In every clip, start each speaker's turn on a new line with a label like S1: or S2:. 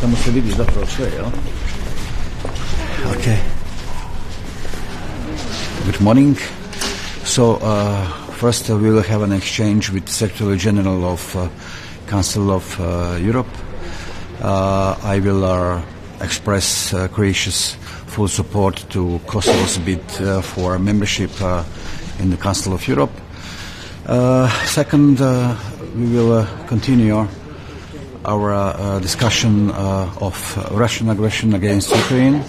S1: Tamo se vidi zapravo sve, jel? Okay. Good morning. So, first we will have an exchange with Secretary General of Council of Europe. I will express Croatia's full support to Kosovo's bid for membership in the Council of Europe. Second, we will continue our discussion of Russian aggression against Ukraine.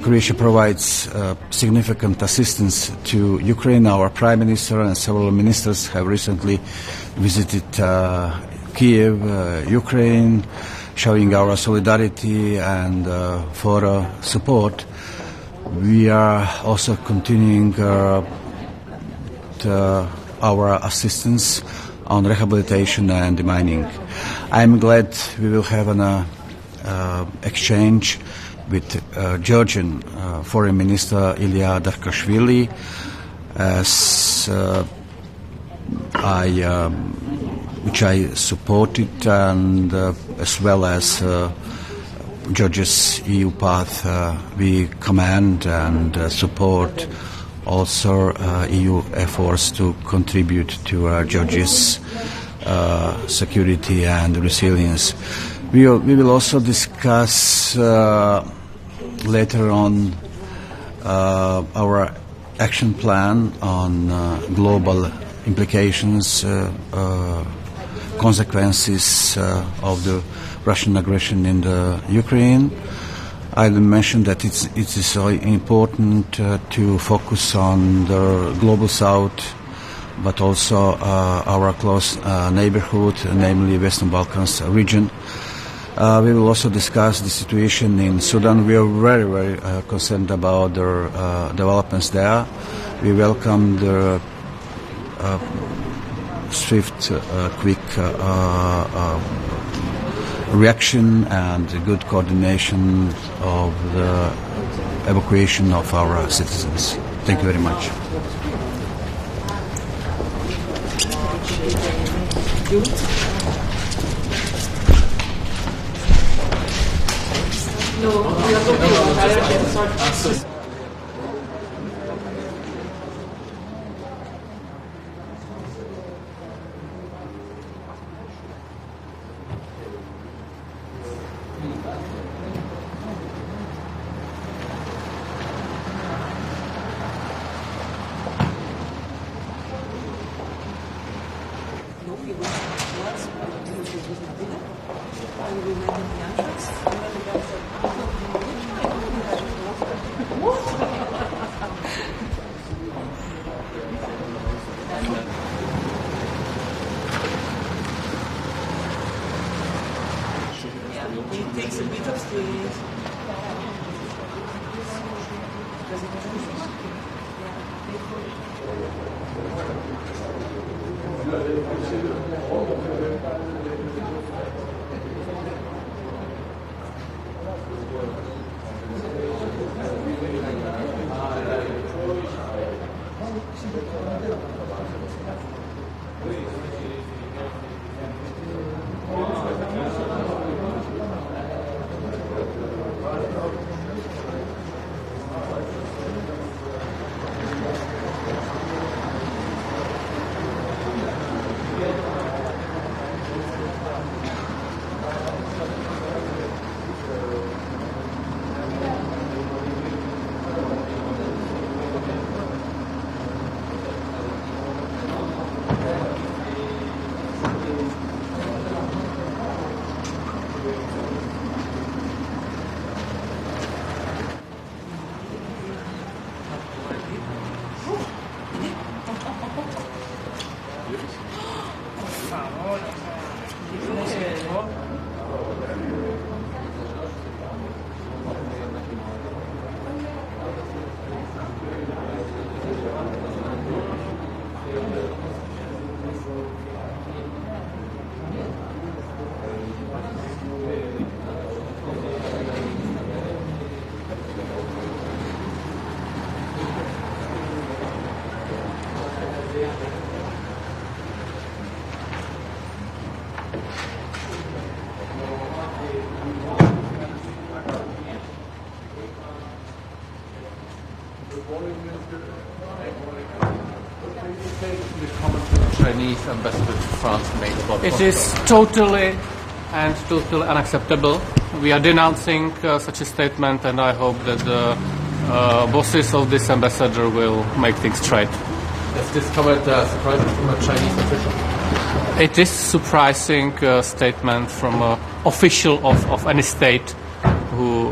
S1: Croatia provides significant assistance to Ukraine. Our Prime Minister and several ministers have recently visited Kiev, Ukraine, showing our solidarity and further support. We are also continuing our assistance on rehabilitation and demining. I'm glad we will have an exchange with Georgian Foreign Minister Ilya Darkashvili, which I supported, and as well as Georgia's EU path. We commend and support also EU efforts to contribute to Georgia's security and resilience. We will also discuss later on our action plan on global implications, consequences of the Russian aggression in the Ukraine. I will mention that it is important to focus on the global south, but also our close neighborhood, namely Western Balkans region. We will also discuss the situation in Sudan. We are very, very concerned about the developments there. We welcome the swift, quick reaction and good coordination of the evacuation of our citizens. Thank you very much.
S2: take the comment the Chinese ambassador to France made about
S3: It is totally unacceptable. We are denouncing such a statement, and I hope that the bosses of this ambassador will make things straight.
S2: Is this comment surprising from a Chinese official?
S3: It is surprising statement from an official of any state who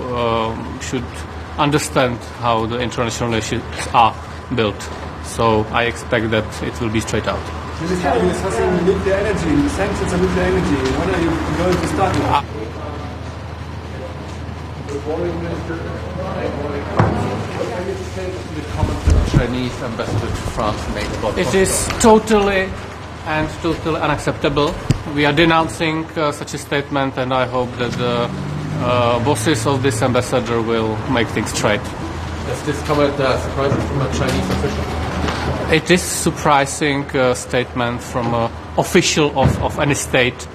S3: should understand how the international relations are built. So I expect that it will be straight out.
S4: Minister, you're discussing nuclear energy, sanctions on nuclear energy. When are you going to start with?
S2: The comment the Chinese ambassador to France made about
S3: It is totally unacceptable. We are denouncing such a statement, and I hope that the bosses of this ambassador will make things straight.
S2: Is this comment surprising from a Chinese official?
S3: It is surprising statement from an official of any state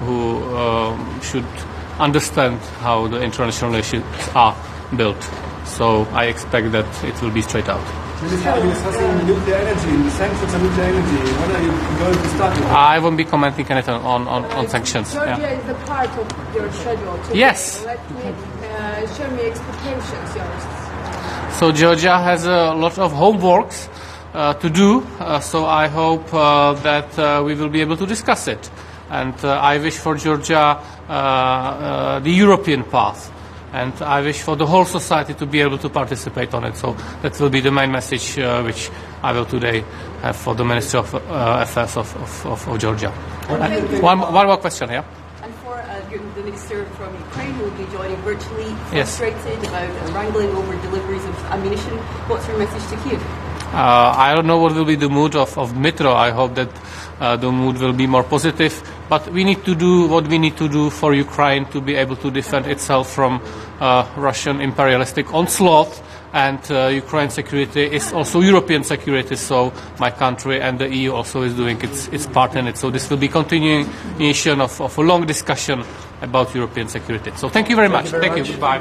S3: who should understand how the international relations are built. So I expect that it will be straight out.
S4: Minister, you're discussing nuclear energy, sanctions on nuclear energy. When are you going to start with?
S3: I won't be commenting anything on sanctions.
S5: Georgia is a part of your schedule today.
S3: Yes.
S5: Let me share my expectations, yours.
S3: So Georgia has a lot of homeworks to do, so I hope that we will be able to discuss it. And I wish for Georgia the European path, and I wish for the whole society to be able to participate on it. So that will be the main message which I will today have for the Ministry of Affairs of Georgia. One more question, yeah?
S6: And for the minister from Ukraine who will be joining virtually,
S3: Yes.
S6: frustrated about wrangling over deliveries of ammunition. What's your message to Kyiv?
S3: I don't know what will be the mood of Dmytro. I hope that the mood will be more positive. But we need to do what we need to do for Ukraine to be able to defend itself from Russian imperialistic onslaught. And Ukraine's security is also European security. So my country and the EU also is doing its part in it. So this will be continuation of a long discussion about European security. So thank you very much. Thank you. Bye.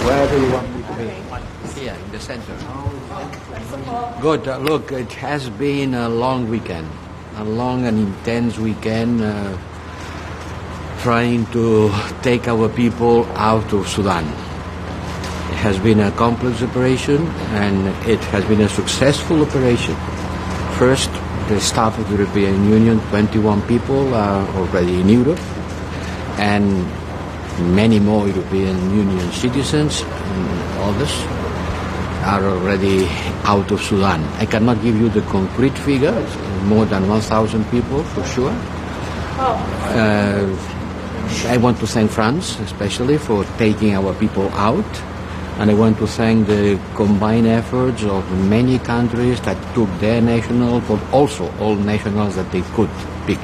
S7: Where do you want me to be? Here, in the center. Good. Look, it has been a long weekend, a long and intense weekend trying to take our people out of Sudan. It has been a complex operation and it has been a successful operation. First, the staff of the European Union, 21 people are already in Europe, and many more European Union citizens and others are already out of Sudan. I cannot give you the concrete figure, it's more than 1,000 people for sure. I want to thank France especially for taking our people out, and I want to thank the combined efforts of many countries that took their nationals, but also all nationals that they could pick.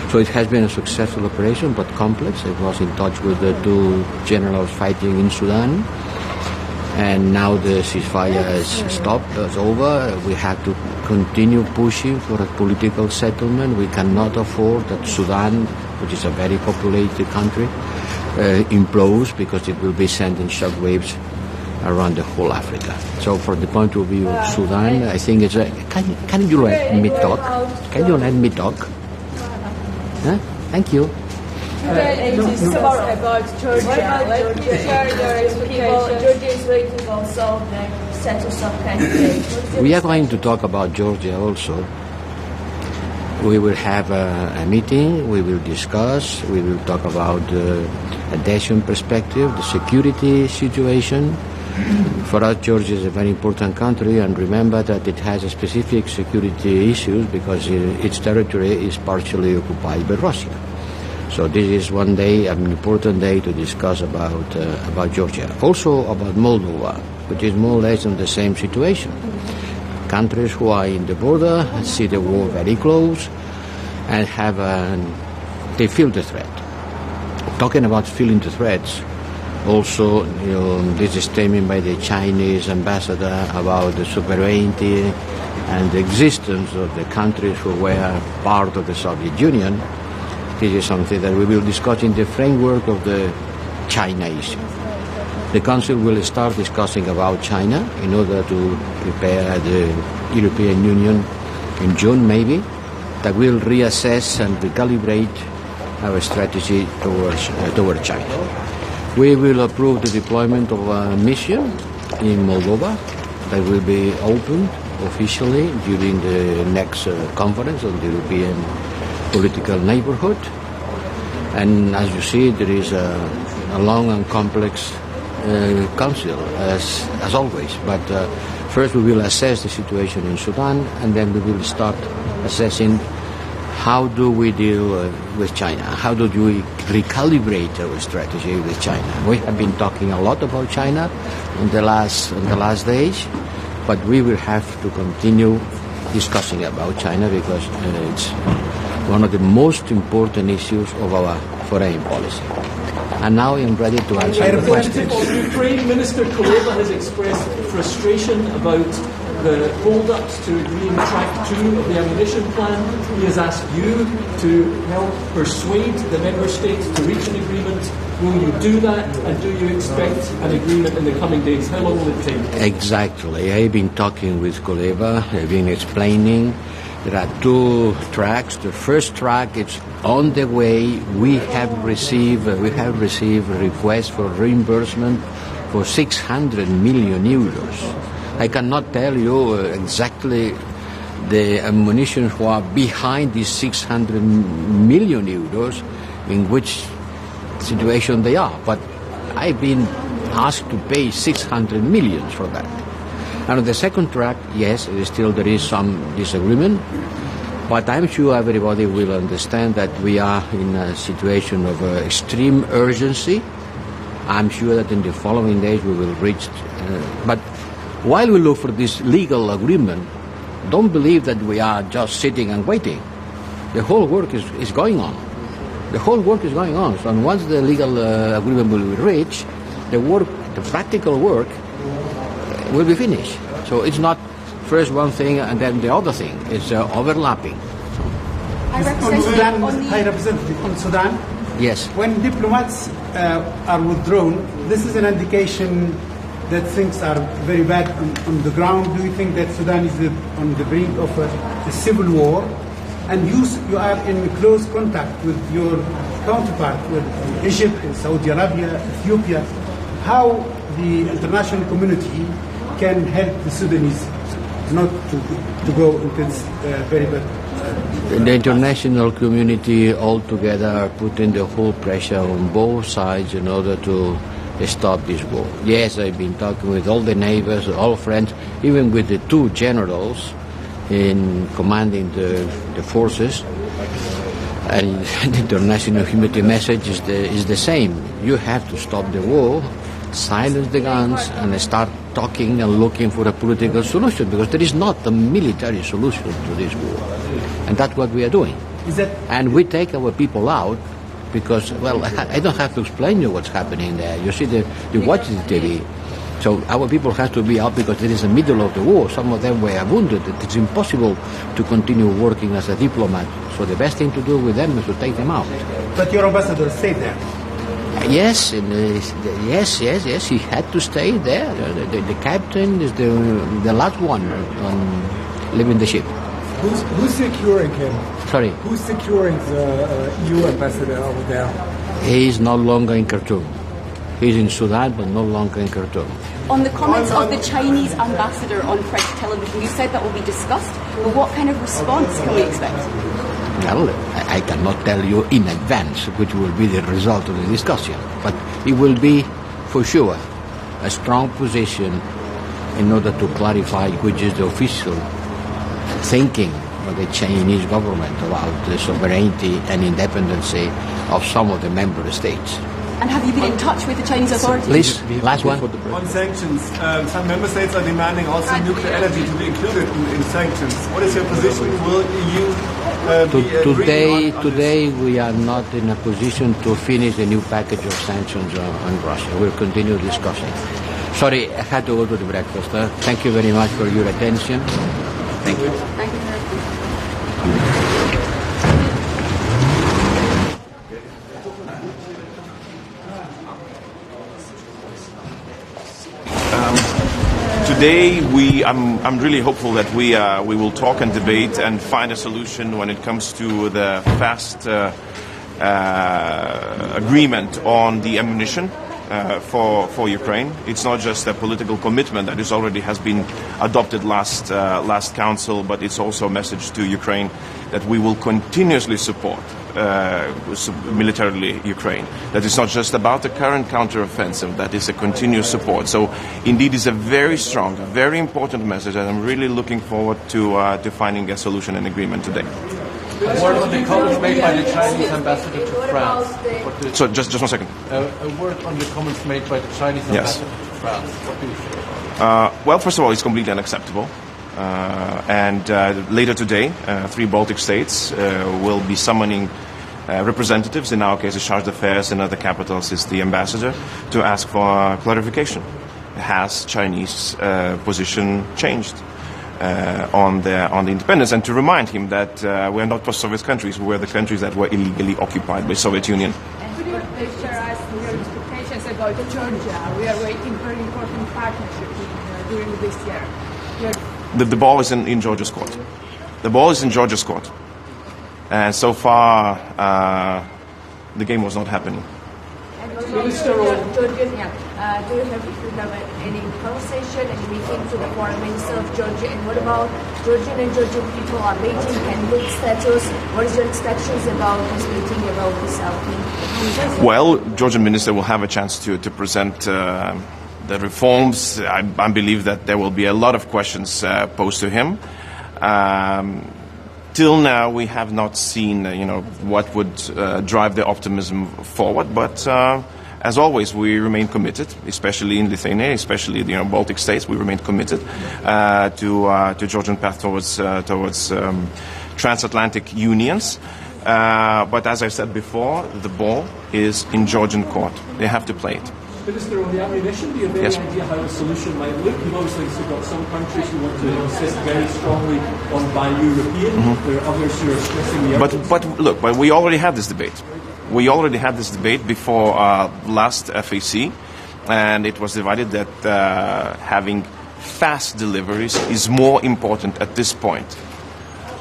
S7: So it has been a successful operation, but complex. I was in touch with the two generals fighting in Sudan. And now the ceasefire is stopped, it's over. We have to continue pushing for a political settlement. We cannot afford that Sudan, which is a very populated country, implodes, because it will be sending shockwaves around the whole Africa. So from the point of view of Sudan, I think it's a... Can you let me talk? Can you let me talk? Huh? Thank you.
S5: Today it is about Georgia. Let me share your expectations.
S8: Georgia is waiting also the status of candidate.
S7: We are going to talk about Georgia also. We will have a meeting, we will discuss, we will talk about the adhesion perspective, the security situation. For us, Georgia is a very important country, and remember that it has a specific security issues because its territory is partially occupied by Russia. So this is one day, an important day to discuss about Georgia. Also about Moldova, which is more or less in the same situation. Countries who are in the border see the war very close and they feel the threat. Talking about feeling the threats, also this statement by the Chinese ambassador about the sovereignty and the existence of the countries who were part of the Soviet Union. This is something that we will discuss in the framework of the China issue. The Council will start discussing about China in order to prepare the European Union in June maybe, that will reassess and recalibrate our strategy towards China. We will approve the deployment of a mission in Moldova that will be opened officially during the next conference on the European political neighborhood. And as you see, there is a long and complex council, as always. But first we will assess the situation in Sudan, and then we will start assessing how do we deal with China, how do we recalibrate our strategy with China. We have been talking a lot about China in the last days, but we will have to continue discussing about China because it's one of the most important issues of our foreign policy. And now I'm ready to answer the questions.
S9: Ukraine Minister Kuleba has expressed frustration about the hold-ups to agreeing track 2 of the ammunition plan. He has asked you to help persuade the member states to reach an agreement. Will you do that, and do you expect an agreement in the coming days? How long will it take?
S7: Exactly. I've been talking with Kuleba. I've been explaining. There are 2 tracks. The first track is on the way. We have received requests for reimbursement for 600 million euros. I cannot tell you exactly the ammunition who are behind these 600 million euros, in which situation they are. But I've been asked to pay 600 million for that. And on the second track, yes, there is some disagreement, but I'm sure everybody will understand that we are in a situation of extreme urgency. I'm sure that in the following days we will reach, but while we look for this legal agreement, don't believe that we are just sitting and waiting. The whole work is going on. The whole work is going on. So once the legal agreement will be reached, the practical work will be finished. So it's not first one thing and then the other thing. It's overlapping.
S10: High Representative, on Sudan,
S7: yes.
S10: When diplomats are withdrawn, this is an indication that things are very bad on the ground. Do you think that Sudan is on the brink of a civil war? And you are in close contact with your counterpart, with Egypt, Saudi Arabia, Ethiopia. How the international community can help the Sudanese not to go into this very bad...
S7: The international community altogether are putting the whole pressure on both sides in order to stop this war. Yes, I've been talking with all the neighbors, all friends, even with the 2 generals in commanding the forces. And the international community message is the same. You have to stop the war, silence the guns, and start talking and looking for a political solution, because there is not a military solution to this war. And that's what we are doing. And we take our people out because, well, I don't have to explain you what's happening there. You see, you watch the TV. So our people have to be out because there is a middle of the war. Some of them were wounded. It's impossible to continue working as a diplomat. So the best thing to do with them is to take them out.
S10: But your ambassador stayed there.
S7: Yes, and, yes. He had to stay there. The captain is the last one on leaving the ship.
S4: Who's securing him?
S7: Sorry.
S4: Who's securing the EU ambassador over there?
S7: He is no longer in Khartoum. He's in Sudan, but no longer in Khartoum.
S6: On the comments of the Chinese ambassador on French television, you said that will be discussed, but what kind of response can we expect?
S7: Well, I cannot tell you in advance which will be the result of the discussion, but it will be, for sure, a strong position in order to clarify which is the official thinking of the Chinese government about the sovereignty and independency of some of the member states.
S6: And have you been in touch with the Chinese authorities?
S7: Please, last one.
S4: On sanctions, some member states are demanding also nuclear energy to be included in sanctions. What is your position? Will EU
S7: Today we are not in a position to finish the new package of sanctions on Russia. We'll continue discussing. Sorry, I had to go to the breakfast. Thank you very much for your attention. Thank you.
S6: Thank you very much.
S11: Today, I'm really hopeful that we will talk and debate and find a solution when it comes to the fast agreement on the ammunition for Ukraine. It's not just a political commitment that already has been adopted last council, but it's also a message to Ukraine that we will continuously support militarily Ukraine. That it's not just about the current counteroffensive, that is a continuous support. So indeed it's a very strong, a very important message, and I'm really looking forward to finding a solution and agreement today.
S2: A word on the comments made by the Chinese ambassador to France.
S11: So just 1 second.
S2: A word on the comments made by the Chinese ambassador to France. What do you think?
S11: Well, first of all, it's completely unacceptable. And later today, 3 Baltic states will be summoning representatives, in our case the Charge d'Affaires, in other capitals is the ambassador, to ask for clarification. Has Chinese position changed on the independence? And to remind him that we are not post-Soviet countries, we were the countries that were illegally occupied by Soviet Union.
S5: And could you please share us your expectations about Georgia? We are waiting for an important partnership during this year.
S11: The ball is in Georgia's court. The ball is in Georgia's court. And so far, the game was not happening.
S8: And Georgia, do you have any conversation, any meeting to the foreign minister of Georgia? And what about Georgian and Georgian people are waiting candidate status? What is your expectations about this meeting, about this outing?
S11: Well, Georgian minister will have a chance to present the reforms. I believe that there will be a lot of questions posed to him. Till now, we have not seen, what would drive the optimism forward. But as always, we remain committed, especially in Lithuania, especially the Baltic states. We remain committed to Georgian path towards transatlantic unions. But as I said before, the ball is in Georgian court. They have to play it.
S9: Minister, on the ammunition, do you have any idea how a solution might look? You've obviously got some countries who want to insist very strongly on buy European. There are others who are stressing the urgency.
S11: But we already had this debate. We already had this debate before last FAC, and it was divided that having fast deliveries is more important at this point.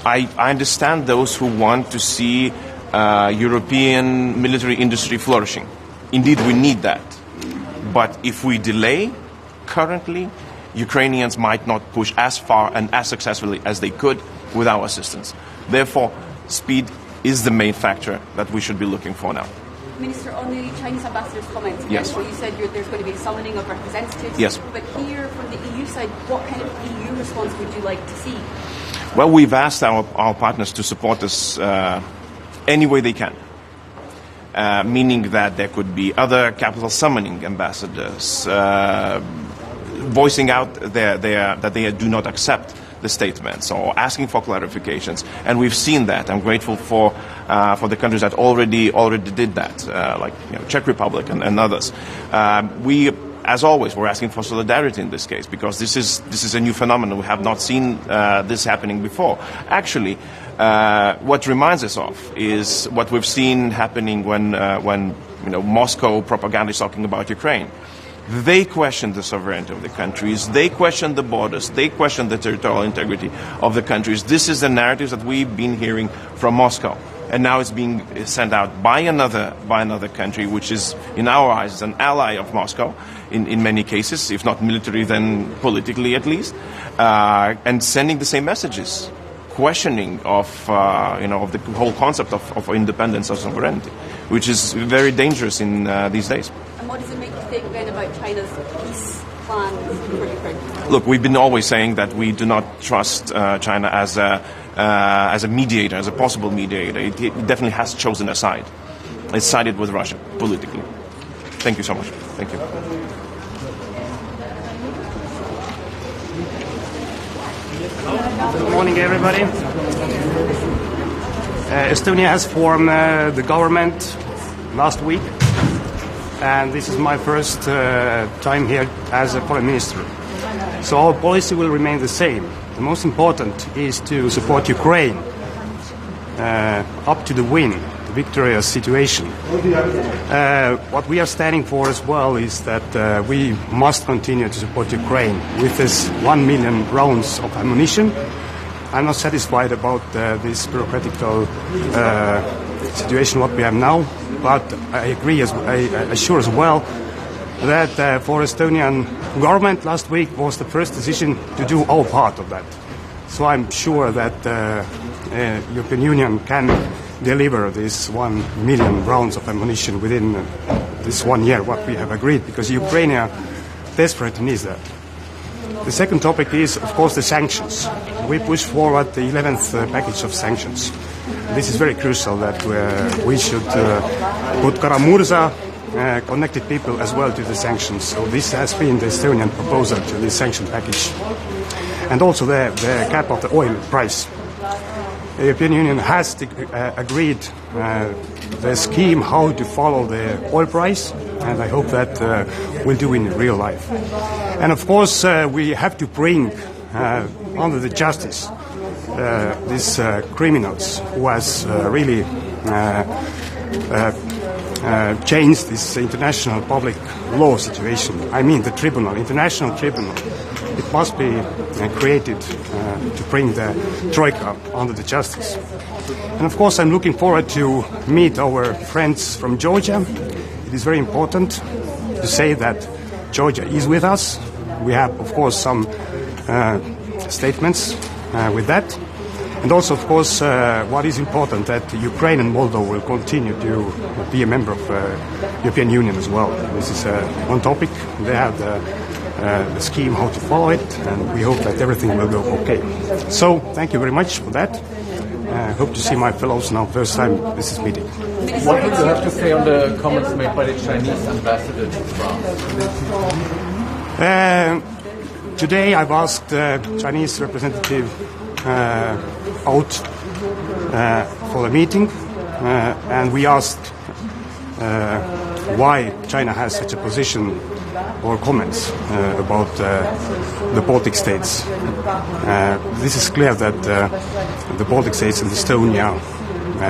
S11: I understand those who want to see European military industry flourishing. Indeed, we need that. But if we delay, currently, Ukrainians might not push as far and as successfully as they could with our assistance. Therefore, speed is the main factor that we should be looking for now.
S6: Minister, on the Chinese ambassador's comments,
S11: yes.
S6: So you said there's going to be a summoning of representatives.
S11: Yes.
S6: But here, from the EU side, what kind of EU response would you like to see?
S11: Well, we've asked our partners to support us any way they can. Meaning that there could be other capital summoning ambassadors voicing out that they do not accept the statements or asking for clarifications, and we've seen that. I'm grateful for the countries that already did that, like Czech Republic and others. We as always, we're asking for solidarity in this case, because this is a new phenomenon. We have not seen this happening before. Actually, what reminds us of is what we've seen happening when Moscow propaganda is talking about Ukraine. They question the sovereignty of the countries, they question the borders, they question the territorial integrity of the countries. This is the narrative that we've been hearing from Moscow. And now it's being sent out by another country, which is, in our eyes, an ally of Moscow, in many cases, if not militarily, then politically at least, and sending the same messages, questioning of the whole concept of independence or sovereignty, which is very dangerous in these days.
S6: And what does it make you think then about China's peace plan for Ukraine?
S11: Look, we've been always saying that we do not trust China as a mediator, as a possible mediator. It definitely has chosen a side. It's sided with Russia politically. Thank you so much. Thank you.
S12: Good morning, everybody. Estonia has formed the government last week, and this is my first time here as a foreign minister. So our policy will remain the same. The most important is to support Ukraine up to the win, the victorious situation. What we are standing for as well is that we must continue to support Ukraine with this 1 million rounds of ammunition. I'm not satisfied about this bureaucratic situation what we have now, but I agree, I assure as well that for Estonian government last week was the first decision to do our part of that. So I'm sure that European Union can deliver this 1 million rounds of ammunition within this 1 year, what we have agreed, because Ukraine desperately needs that. The second topic is, of course, the sanctions. We push forward the 11th package of sanctions. This is very crucial that we should put Kara-Murza connected people as well to the sanctions. So this has been the Estonian proposal to this sanction package. And also the cap of the oil price. The European Union has agreed the scheme how to follow the oil price, and I hope that we'll do in real life. And of course, we have to bring under the justice these criminals who has really changed this international public law situation. I mean the tribunal, international tribunal. It must be created to bring the Troika under the justice. And of course, I'm looking forward to meet our friends from Georgia. It is very important to say that Georgia is with us. We have, of course, some statements with that. And also, of course, what is important that Ukraine and Moldova will continue to be a member of European Union as well. This is one topic. They have the scheme how to follow it, and we hope that everything will go okay. So, thank you very much for that. Hope to see my fellows now, first time this is meeting.
S2: What would you have to say on the comments made by the Chinese ambassador to France?
S12: Today I've asked the Chinese representative out for a meeting, and we asked why China has such a position or comments about the Baltic states. This is clear that the Baltic states and Estonia,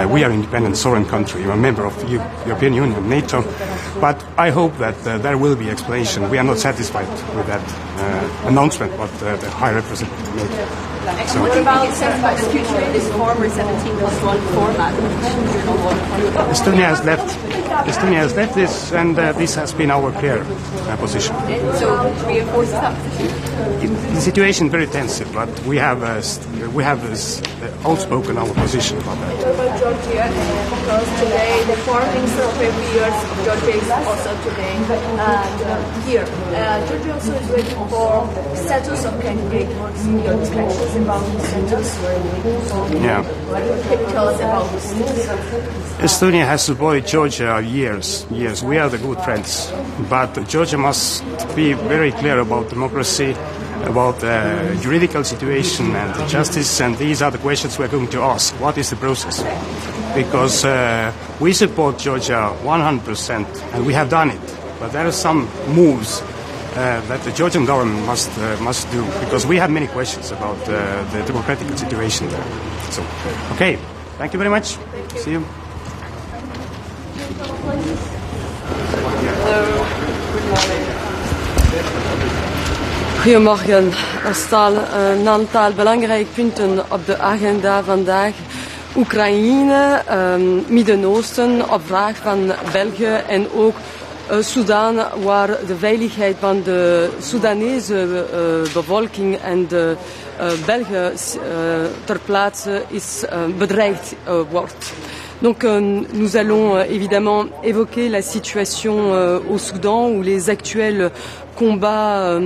S12: we are independent sovereign country, we're a member of the European Union, NATO, but I hope that there will be explanation. We are not satisfied with that announcement what the High Representative made.
S6: So what about the future of this former 17+1 format?
S12: Estonia has left this, and this has been our clear position.
S6: So reinforces that position?
S12: The situation is very tense, but we have outspoken our position about that.
S8: What about Georgia? Because today the foreign minister of affairs of Georgia is also today here. Georgia also is waiting for status of candidate. What's your discussions about the status?
S12: Yeah.
S8: Can you tell us about this?
S12: Estonia has supported Georgia years. We are the good friends, but Georgia must be very clear about democracy, about the juridical situation and the justice, and these are the questions we're going to ask. What is the process? Because we support Georgia 100%, and we have done it, but there are some moves that the Georgian government must do, because we have many questions about the democratic situation there. So, okay, thank you very much. See you.
S13: Hello, good morning. Goedemorgen. Er staan een aantal belangrijke punten op de agenda vandaag. Oekraïne, Midden-Oosten, op vraag van België en ook Sudan, waar de veiligheid van de Soedanese bevolking en de Belgen ter plaatse is bedreigd wordt. Donc nous allons évidemment évoquer la situation au Soudan où les actuels combats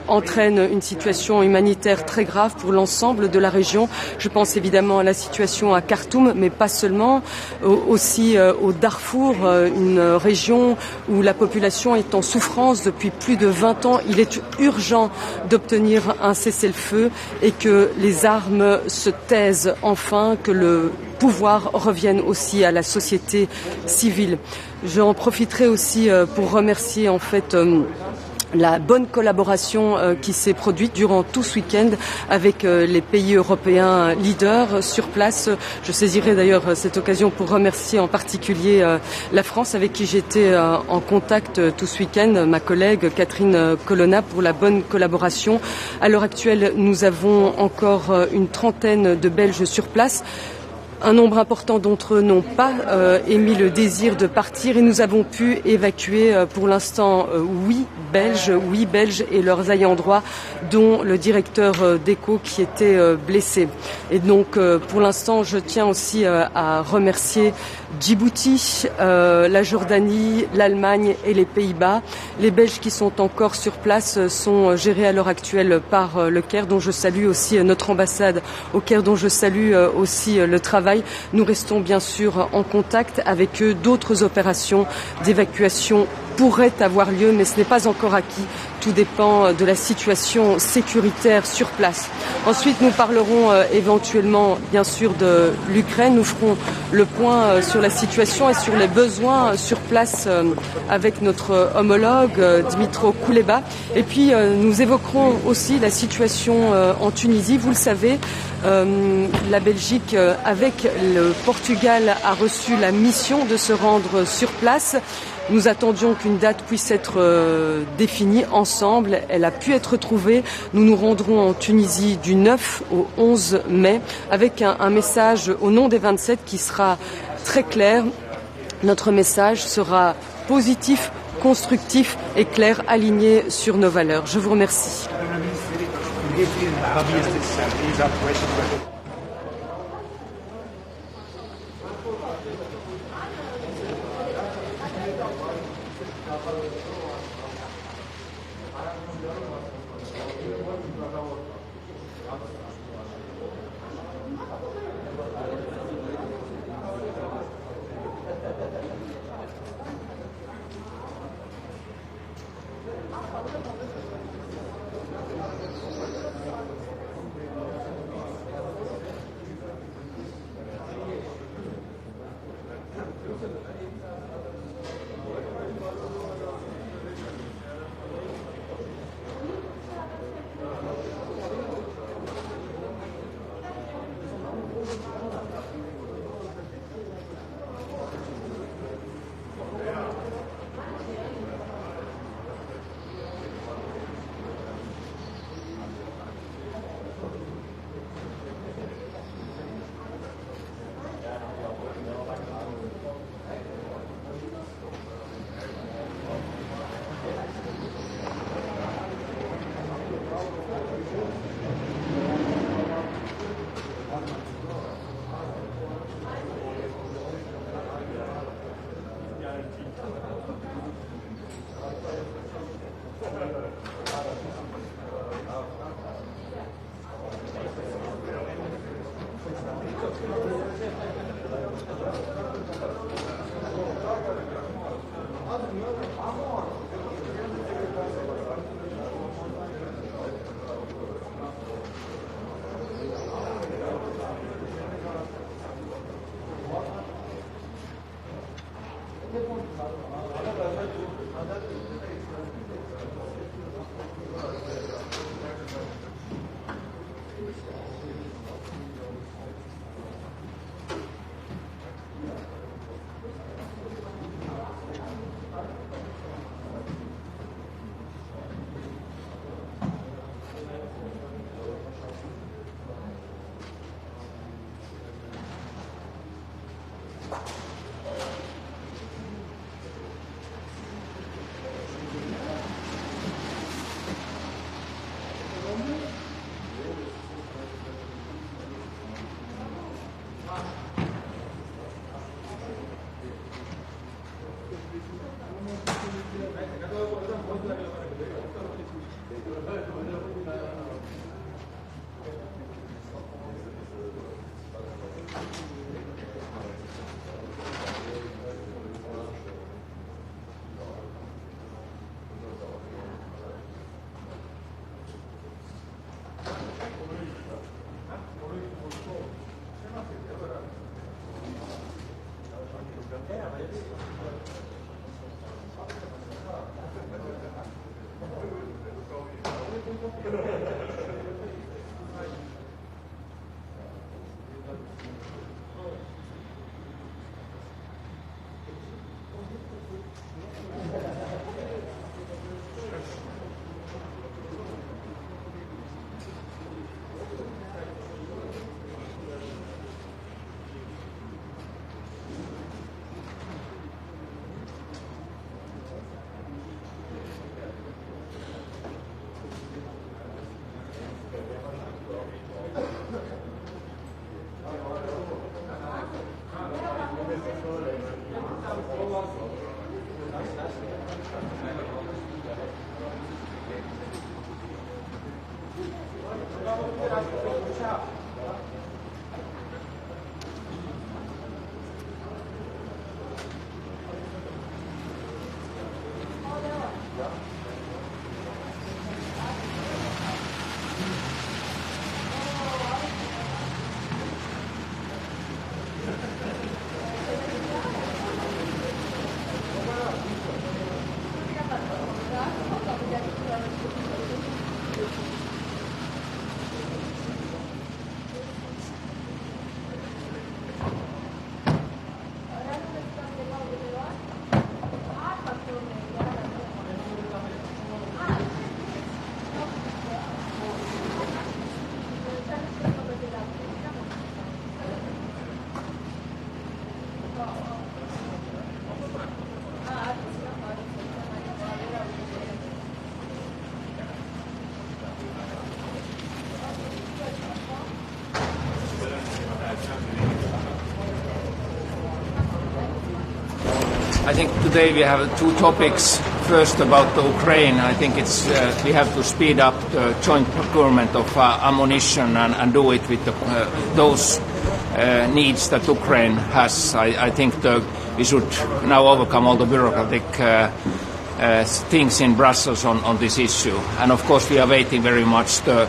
S13: entraîne une situation humanitaire très grave pour l'ensemble de la région. Je pense évidemment à la situation à Khartoum, mais pas seulement, aussi au Darfour, une région où la population est en souffrance depuis plus de 20 ans. Il est urgent d'obtenir un cessez-le-feu et que les armes se taisent enfin, que le pouvoir revienne aussi à la société civile. J'en profiterai aussi pour remercier en fait la bonne collaboration qui s'est produite durant tout ce week-end avec les pays européens leaders sur place. Je saisirai d'ailleurs cette occasion pour remercier en particulier la France avec qui j'étais en contact tout ce week-end, ma collègue Catherine Colonna, pour la bonne collaboration. À l'heure actuelle, nous avons encore une trentaine de Belges sur place. Un nombre important d'entre eux n'ont pas émis le désir de partir et nous avons pu évacuer pour l'instant 8 Belges et leurs ayants droit, dont le directeur d'ECHO qui était blessé. Et donc pour l'instant, je tiens aussi à remercier Djibouti, la Jordanie, l'Allemagne et les Pays-Bas. Les Belges qui sont encore sur place sont gérés à l'heure actuelle par le Caire, dont je salue aussi notre ambassade au Caire, dont je salue aussi le travail. Nous restons bien sûr en contact avec eux. D'autres opérations d'évacuation pourraient avoir lieu, mais ce n'est pas encore acquis. Tout dépend de la situation sécuritaire sur place. Ensuite, nous parlerons éventuellement, bien sûr, de l'Ukraine. Nous ferons le point sur la situation et sur les besoins sur place avec notre homologue Dmytro Kuleba. Et puis, nous évoquerons aussi la situation en Tunisie. Vous le savez, la Belgique, avec le Portugal, a reçu la mission de se rendre sur place. Nous attendions qu'une date puisse être définie ensemble. Elle a pu être trouvée. Nous nous rendrons en Tunisie du 9 au 11 mai avec un message au nom des 27 qui sera très clair. Notre message sera positif, constructif et clair, aligné sur nos valeurs. Je vous remercie.
S14: I think today we have two topics. First, about the Ukraine. I think it's we have to speed up the joint procurement of ammunition and do it with those needs that Ukraine has. I think we should now overcome all the bureaucratic things in Brussels on this issue. And of course, we are waiting very much the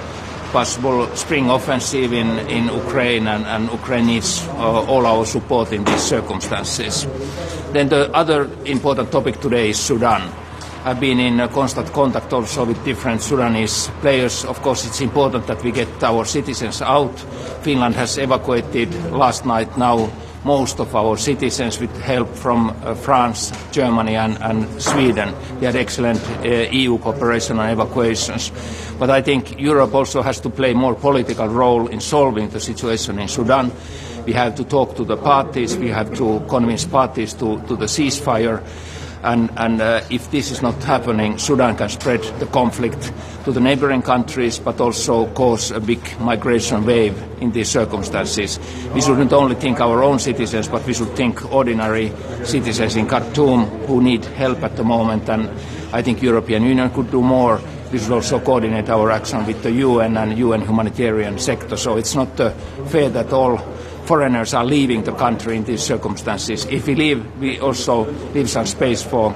S14: possible spring offensive in Ukraine, and Ukraine needs all our support in these circumstances. Then the other important topic today is Sudan. I've been in constant contact also with different Sudanese players. Of course, it's important that we get our citizens out. Finland has evacuated last night now most of our citizens with help from France, Germany and Sweden. We had excellent EU cooperation on evacuations. But I think Europe also has to play a more political role in solving the situation in Sudan. We have to talk to the parties, we have to convince parties to the ceasefire. And if this is not happening, Sudan can spread the conflict to the neighboring countries, but also cause a big migration wave in these circumstances. We shouldn't only think our own citizens, but we should think ordinary citizens in Khartoum who need help at the moment. And I think European Union could do more. We should also coordinate our action with the UN and UN humanitarian sector. So it's not fair that all foreigners are leaving the country in these circumstances. If we leave, we also leave some space for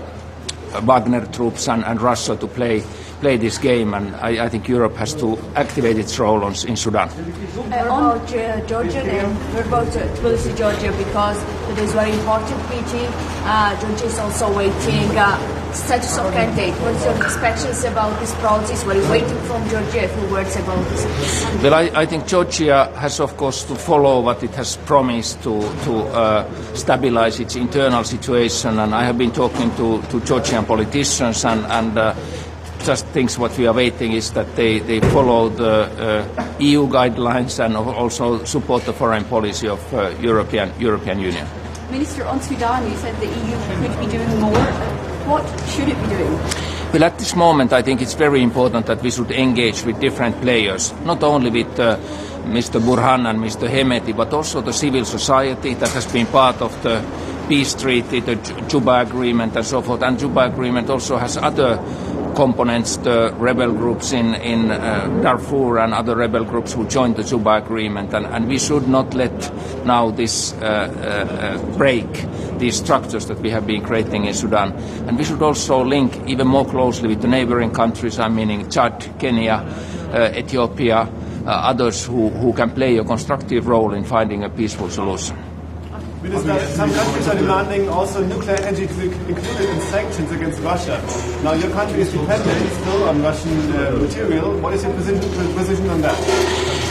S14: Wagner troops and Russia to play this game, and I think Europe has to activate its role in Sudan.
S8: On Georgia, then, what about Tbilisi, Georgia, because it is very important meeting. Georgia is also waiting status of candidate. What's your expectations about this process? What are you waiting from Georgia? A few words about this.
S14: Well, I think Georgia has, of course, to follow what it has promised to stabilize its internal situation, and I have been talking to Georgian politicians and just things what we are waiting is that they follow the EU guidelines and also support the foreign policy of European Union.
S6: Minister, on Sudan, you said the EU could be doing more. What should it be doing?
S14: Well, at this moment, I think it's very important that we should engage with different players, not only with Mr. Burhan and Mr. Hemeti, but also the civil society that has been part of the peace treaty, the Juba Agreement and so forth. And Juba Agreement also has other components, the rebel groups in Darfur and other rebel groups who joined the Juba Agreement. And we should not let now this break these structures that we have been creating in Sudan. And we should also link even more closely with the neighboring countries, I'm meaning Chad, Kenya, Ethiopia, others who can play a constructive role in finding a peaceful solution.
S4: Minister, some countries are demanding also nuclear energy to be included in sanctions against Russia. Now, your country is dependent still on Russian material. What is your position on that?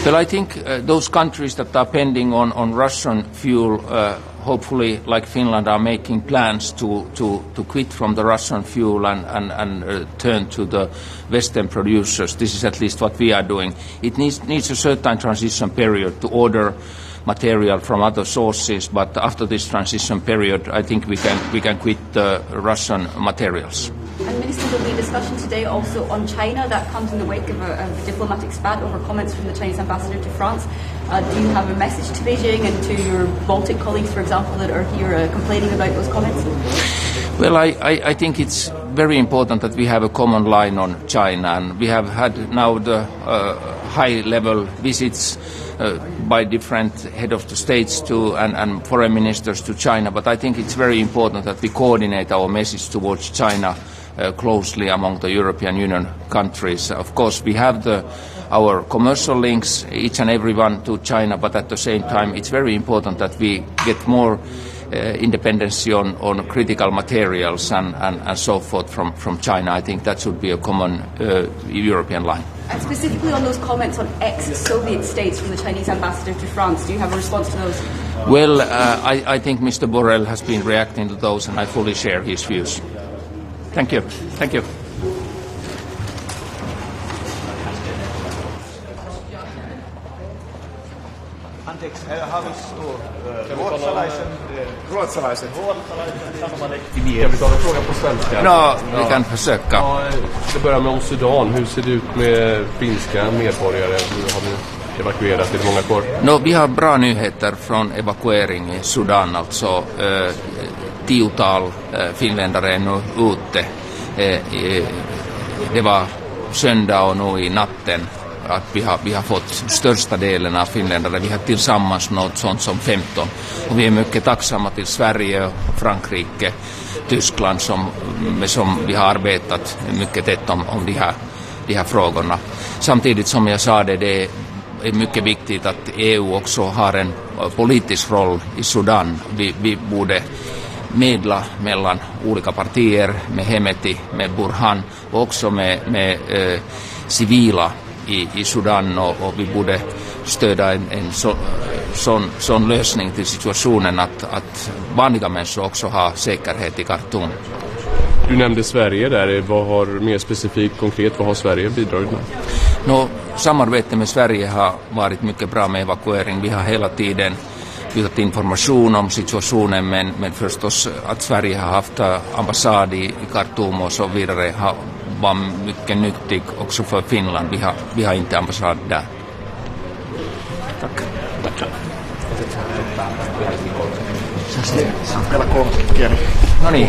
S14: Well, I think those countries that are depending on Russian fuel, hopefully, like Finland, are making plans to quit from the Russian fuel and turn to the Western producers. This is at least what we are doing. It needs a certain transition period to order material from other sources, but after this transition period, I think we can quit the Russian materials.
S6: And Minister, there will be a discussion today also on China that comes in the wake of a diplomatic spat over comments from the Chinese ambassador to France. Do you have a message to Beijing and to your Baltic colleagues, for example, that are here complaining about those comments?
S14: Well, I think it's very important that we have a common line on China, and we have had now the high-level visits by different head of the states to and foreign ministers to China. But I think it's very important that we coordinate our message towards China closely among the European Union countries. Of course, we have our commercial links, each and every one, to China, but at the same time, it's very important that we get more independence on critical materials and so forth from China. I think that should be a common European line.
S6: And specifically on those comments on ex-Soviet states from the Chinese ambassador to France, do you have a response to those?
S14: Well, I think Mr. Borrell has been reacting to those, and I fully share his views. Thank you. Thank you.
S2: Ruotsalaisen Kan vi ta en fråga på svenska?
S14: No, vi kan försöka.
S2: Ja, ska börja med om Sudan. Hur ser det ut med finska medborgare? Har ni evakuerat? Är det många kvar?
S14: No, vi har bra nyheter från evakuering i Sudan. Alltså, tiotal finländare är nu ute. Det var söndag och nu i natten att vi har fått största delen av finländare. Vi har tillsammans något sånt som 15. Och vi är mycket tacksamma till Sverige, Frankrike, Tyskland som vi har arbetat mycket tätt om de här frågorna. Samtidigt som jag sa det är mycket viktigt att EU också har en politisk roll i Sudan. Vi borde medla mellan olika partier, med Hemeti, med Burhan och också med civila i Sudan, och vi borde stödja en sån lösning till situationen att vanliga människor också har säkerhet i Khartoum.
S2: Du nämnde Sverige där. Vad har mer specifikt konkret, vad har Sverige bidragit med?
S14: Samarbete med Sverige har varit mycket bra med evakuering. Vi har hela tiden bytt information om situationen, men förstås att Sverige har haft ambassad i Khartoum och så vidare var mycket nyttigt också för Finland. Vi har inte ambassad där. Tack. No niin.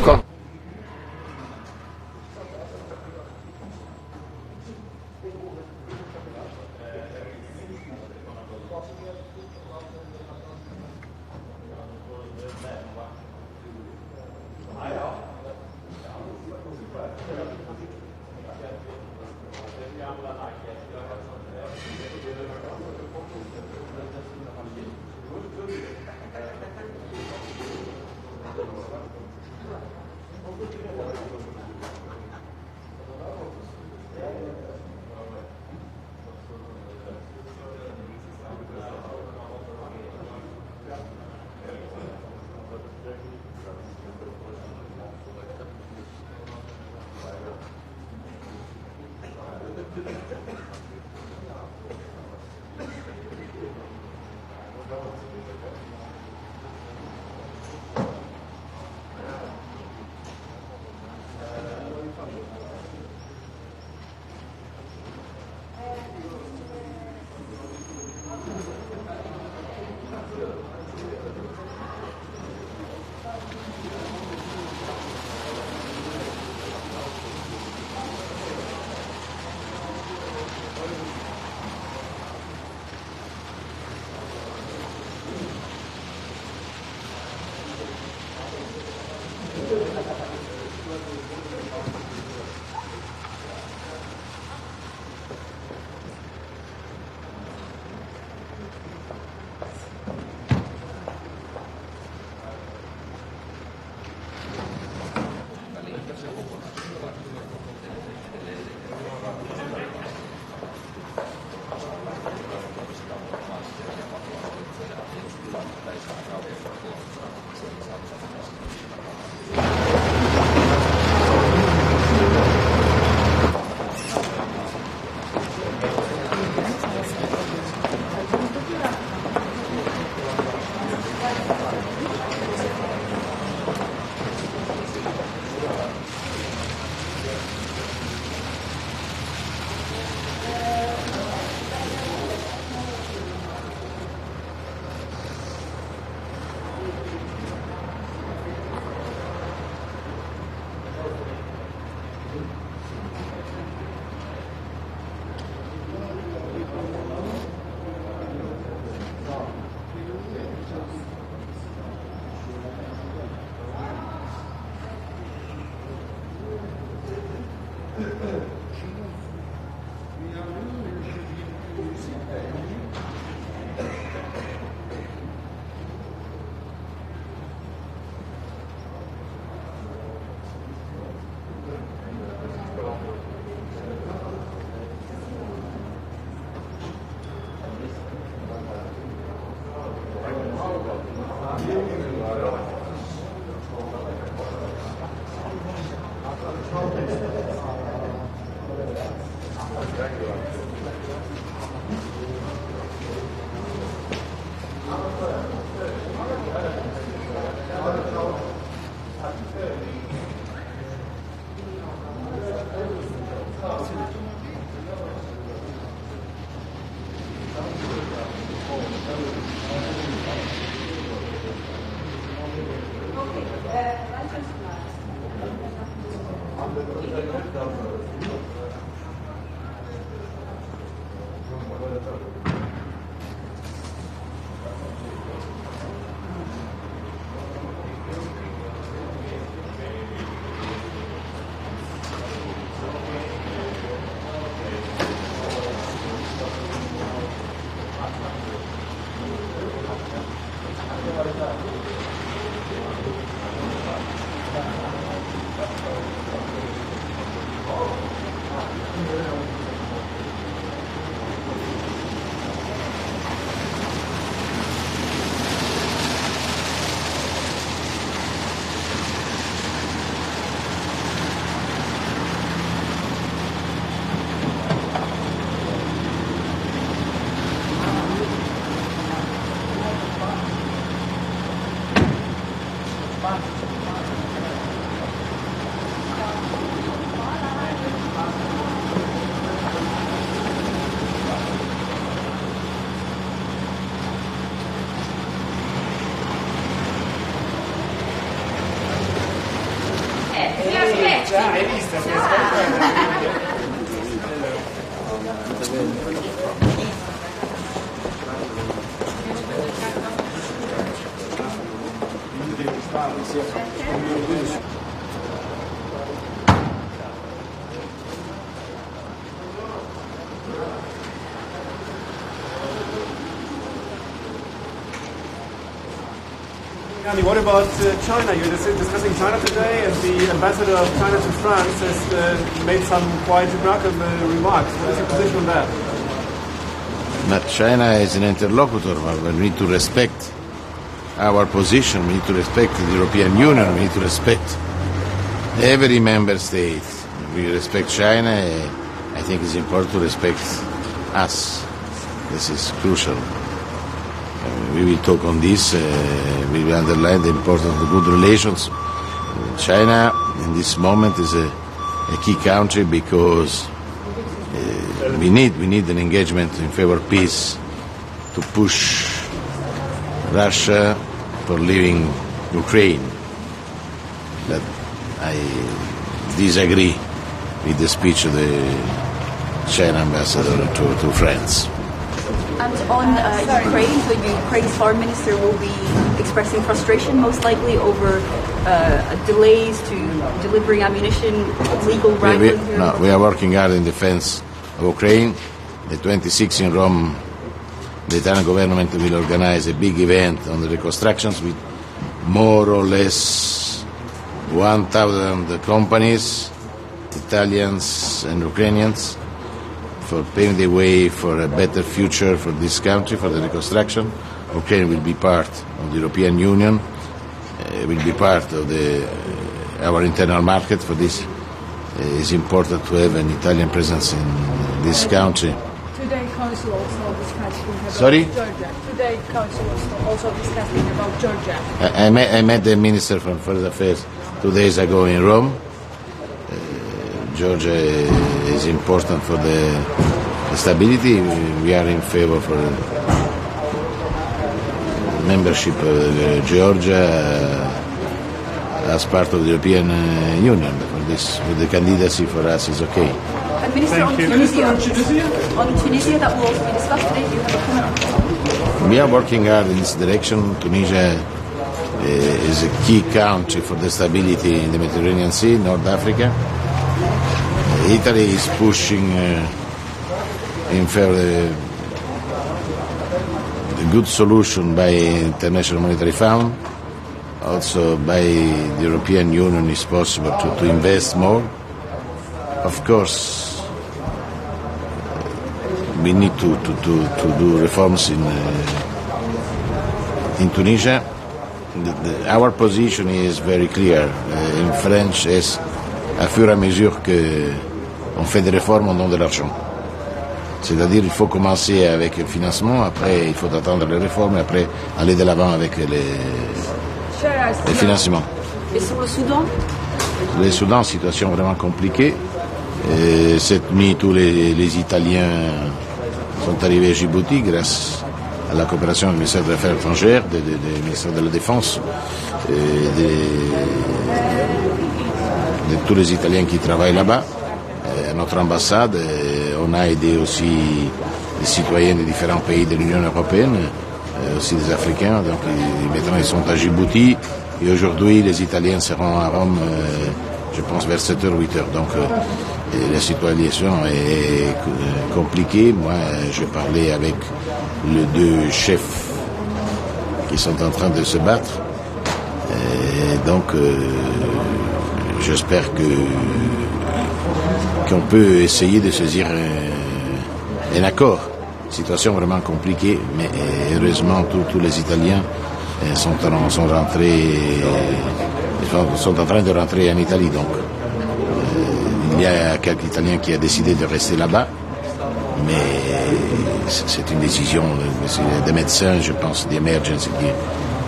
S4: Già, hai visto? Si
S15: What about China? You're discussing China today, and the ambassador of China to France has made some quite remarkable remarks. What is your position on that?
S16: But China is an interlocutor, but we need to respect our position. We need to respect the European Union. We need to respect every member state. We respect China. I think it's important to respect us. This is crucial. We will talk on this. We will underline the importance of the good relations. China, in this moment, is a key country because we need an engagement in favor of peace to push Russia for leaving Ukraine. But I disagree with the speech of the China ambassador to France.
S6: And on Ukraine, the Ukraine's foreign minister will be expressing frustration, most likely, over delays to delivering ammunition, legal wrangling.
S16: We are working hard in defense of Ukraine. The 26th in Rome, the Italian government will organize a big event on the reconstructions with more or less 1,000 companies, Italians and Ukrainians, for paving the way for a better future for this country, for the reconstruction. Ukraine will be part of the European Union, will be part of our internal market. For this, it's important to have an Italian presence in this country.
S5: Today, Council also discussing about
S16: Sorry?
S5: Georgia. Today, Council also discussing about Georgia.
S16: I met the Minister from Foreign Affairs 2 days ago in Rome. Georgia is important for the stability. We are in favor for membership of Georgia as part of the European Union. For this, with the candidacy for us is okay.
S6: And Minister, on Tunisia, that will also be discussed today. Do you have a comment?
S16: We are working hard in this direction. Tunisia is a key country for the stability in the Mediterranean Sea, North Africa. Italy is pushing in favor of a good solution by International Monetary Fund. Also by the European Union is possible to invest more. Of course, we need to do reforms in Tunisia. Our position is very clear. In French, c'est à fur et à mesure qu'on fait des réformes, on donne de l'argent. C'est-à-dire il faut commencer avec le financement, après il faut attendre les réformes, et après aller de l'avant avec les financements.
S6: Et sur le Soudan?
S16: Le Soudan, situation vraiment compliquée. Cette nuit, tous les Italiens sont arrivés à Djibouti grâce à la coopération du ministère des Affaires étrangères, du ministère de la Défense, de tous les Italiens qui travaillent là-bas, à notre ambassade. On a aidé aussi les citoyens de différents pays de l'Union européenne, aussi des Africains. Donc maintenant ils sont à Djibouti et aujourd'hui les Italiens seront à Rome, je pense vers 7h, 8h. Donc la situation est compliquée. Moi j'ai parlé avec les deux chefs qui sont en train de se battre. Donc j'espère qu'on peut essayer de saisir un accord. Situation vraiment compliquée, mais heureusement tous les Italiens sont en train de rentrer en Italie. Donc il y a quelques Italiens qui ont décidé de rester là-bas, mais c'est une décision des médecins, je pense, d'emergency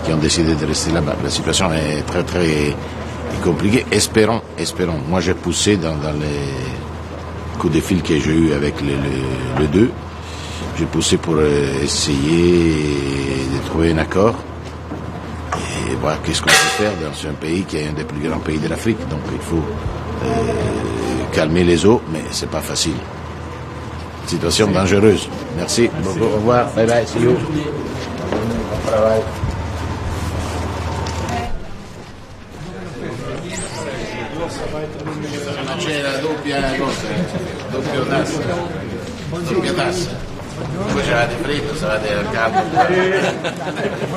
S16: qui ont décidé de rester là-bas. La situation est très très compliquée. Espérons. Moi j'ai poussé dans les coups de fil que j'ai eu avec les deux. J'ai poussé pour essayer de trouver un accord et voir qu'est-ce qu'on peut faire dans un pays qui est un des plus grands pays de l'Afrique. Donc il faut calmer les eaux, mais c'est pas facile. Situation dangereuse. Merci. Beaucoup. Au revoir. Bye bye. See you. Bon travail. C'è la doppia cosa, doppia tassa. Voi c'avete freddo, stavate al caldo.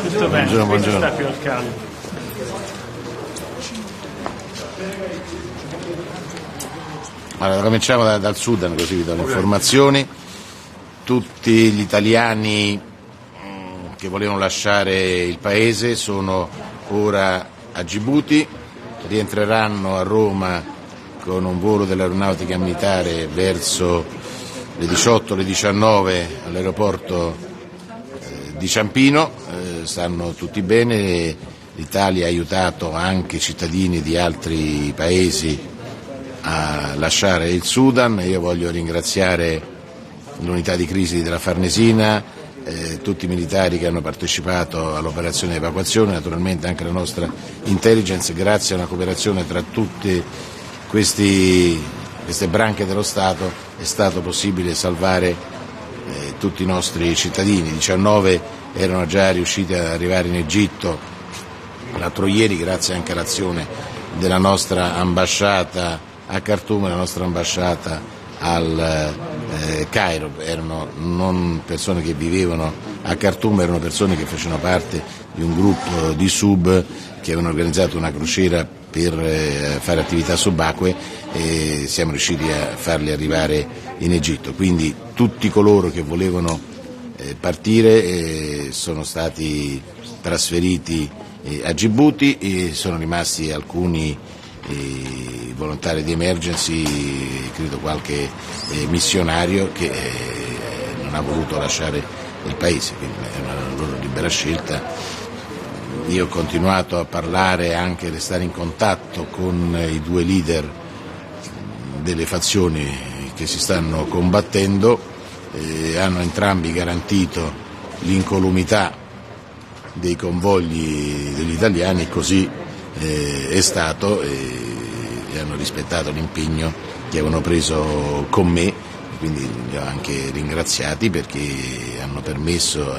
S17: Tutto bene,
S16: Buongiorno.
S17: sta più al caldo.
S16: Allora, cominciamo dal Sudan, così vi do le informazioni. Tutti gli italiani che volevano lasciare il paese sono ora a Djibouti, rientreranno a Roma con un volo dell'aeronautica militare verso le 18, le 19 all'aeroporto di Ciampino. Stanno tutti bene, l'Italia ha aiutato anche i cittadini di altri paesi a lasciare il Sudan. Io voglio ringraziare l'unità di crisi della Farnesina, tutti i militari che hanno partecipato all'operazione di evacuazione, naturalmente anche la nostra intelligence. Grazie a una cooperazione tra tutte queste branche dello Stato è stato possibile salvare tutti i nostri cittadini. 19 erano già riusciti ad arrivare in Egitto l'altro ieri, grazie anche all'azione della nostra ambasciata a Khartoum e la nostra ambasciata al Cairo. Erano non persone che vivevano a Khartoum, erano persone che facevano parte di un gruppo di sub che avevano organizzato una crociera per fare attività subacquee e siamo riusciti a farli arrivare in Egitto. Quindi tutti coloro che volevano partire sono stati trasferiti a Djibouti e sono rimasti alcuni volontari di emergency, credo qualche missionario che non ha voluto lasciare il paese, quindi è una loro libera scelta. Io ho continuato a parlare, anche a restare in contatto con i due leader delle fazioni che si stanno combattendo, hanno entrambi garantito l'incolumità dei convogli degli italiani, così è stato, e hanno rispettato l'impegno che avevano preso con me, quindi li ho anche ringraziati perché hanno permesso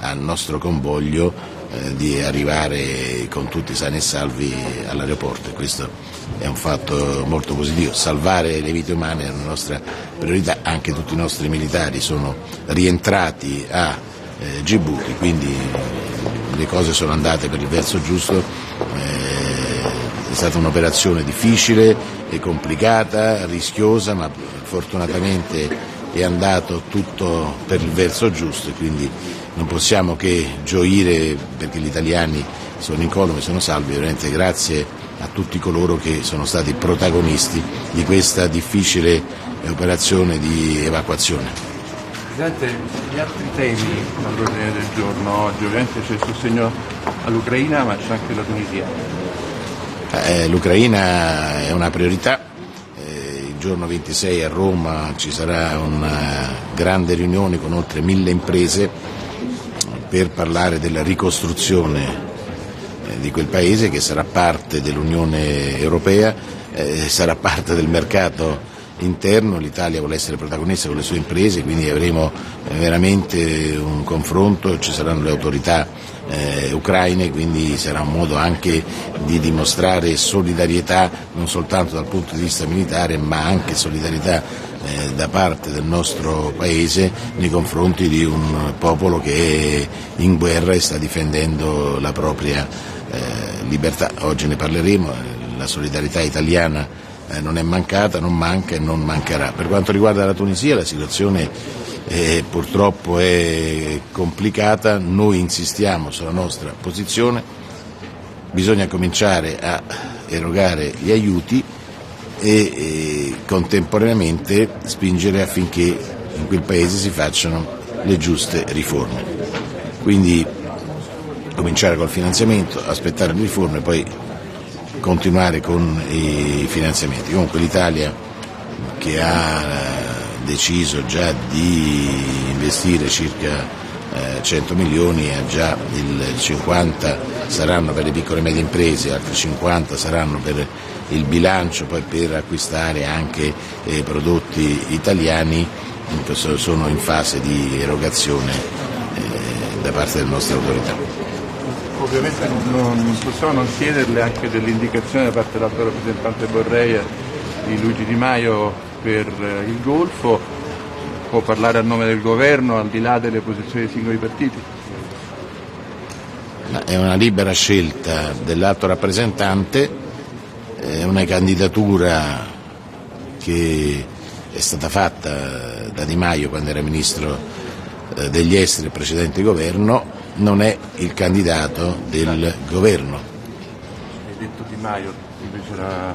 S16: al nostro convoglio di arrivare con tutti sani e salvi all'aeroporto, e questo è un fatto molto positivo. Salvare le vite umane è una nostra priorità, anche tutti i nostri militari sono rientrati a Djibouti, quindi le cose sono andate per il verso giusto. È stata un'operazione difficile e complicata, rischiosa, ma fortunatamente è andato tutto per il verso giusto, e quindi non possiamo che gioire perché gli italiani sono incolume, sono salvi. Veramente grazie a tutti coloro che sono stati protagonisti di questa difficile operazione di evacuazione.
S18: Presidente, gli altri temi all'ordine del giorno oggi, ovviamente c'è il sostegno all'Ucraina, ma c'è anche la Tunisia.
S16: L'Ucraina è una priorità. Il giorno 26 a Roma ci sarà una grande riunione con oltre 1000 imprese per parlare della ricostruzione di quel paese, che sarà parte dell'Unione Europea, sarà parte del mercato interno. L'Italia vuole essere protagonista con le sue imprese, quindi avremo veramente un confronto, ci saranno le autorità ucraine, quindi sarà un modo anche di dimostrare solidarietà non soltanto dal punto di vista militare, ma anche solidarietà da parte del nostro Paese nei confronti di un popolo che è in guerra e sta difendendo la propria libertà. Oggi ne parleremo, la solidarietà italiana non è mancata, non manca e non mancherà. Per quanto riguarda la Tunisia, la situazione purtroppo è complicata. Noi insistiamo sulla nostra posizione, bisogna cominciare a erogare gli aiuti e contemporaneamente spingere affinché in quel paese si facciano le giuste riforme. Quindi cominciare col finanziamento, aspettare le riforme, poi continuare con i finanziamenti. Comunque l'Italia, che ha deciso già di investire circa 100 milioni, ha già il 50 saranno per le piccole e medie imprese, altri 50 saranno per il bilancio, poi per acquistare anche prodotti italiani, sono in fase di erogazione da parte delle nostre autorità.
S18: Ovviamente non possiamo non chiederle anche delle indicazioni da parte dell'alto rappresentante Borrell di Luigi Di Maio per il Golfo. Può parlare a nome del governo al di là delle posizioni dei singoli partiti?
S16: È una libera scelta dell'alto rappresentante, è una candidatura che è stata fatta da Di Maio quando era ministro degli esteri del precedente governo, non è il candidato del governo.
S18: Hai detto Di Maio, invece l'ha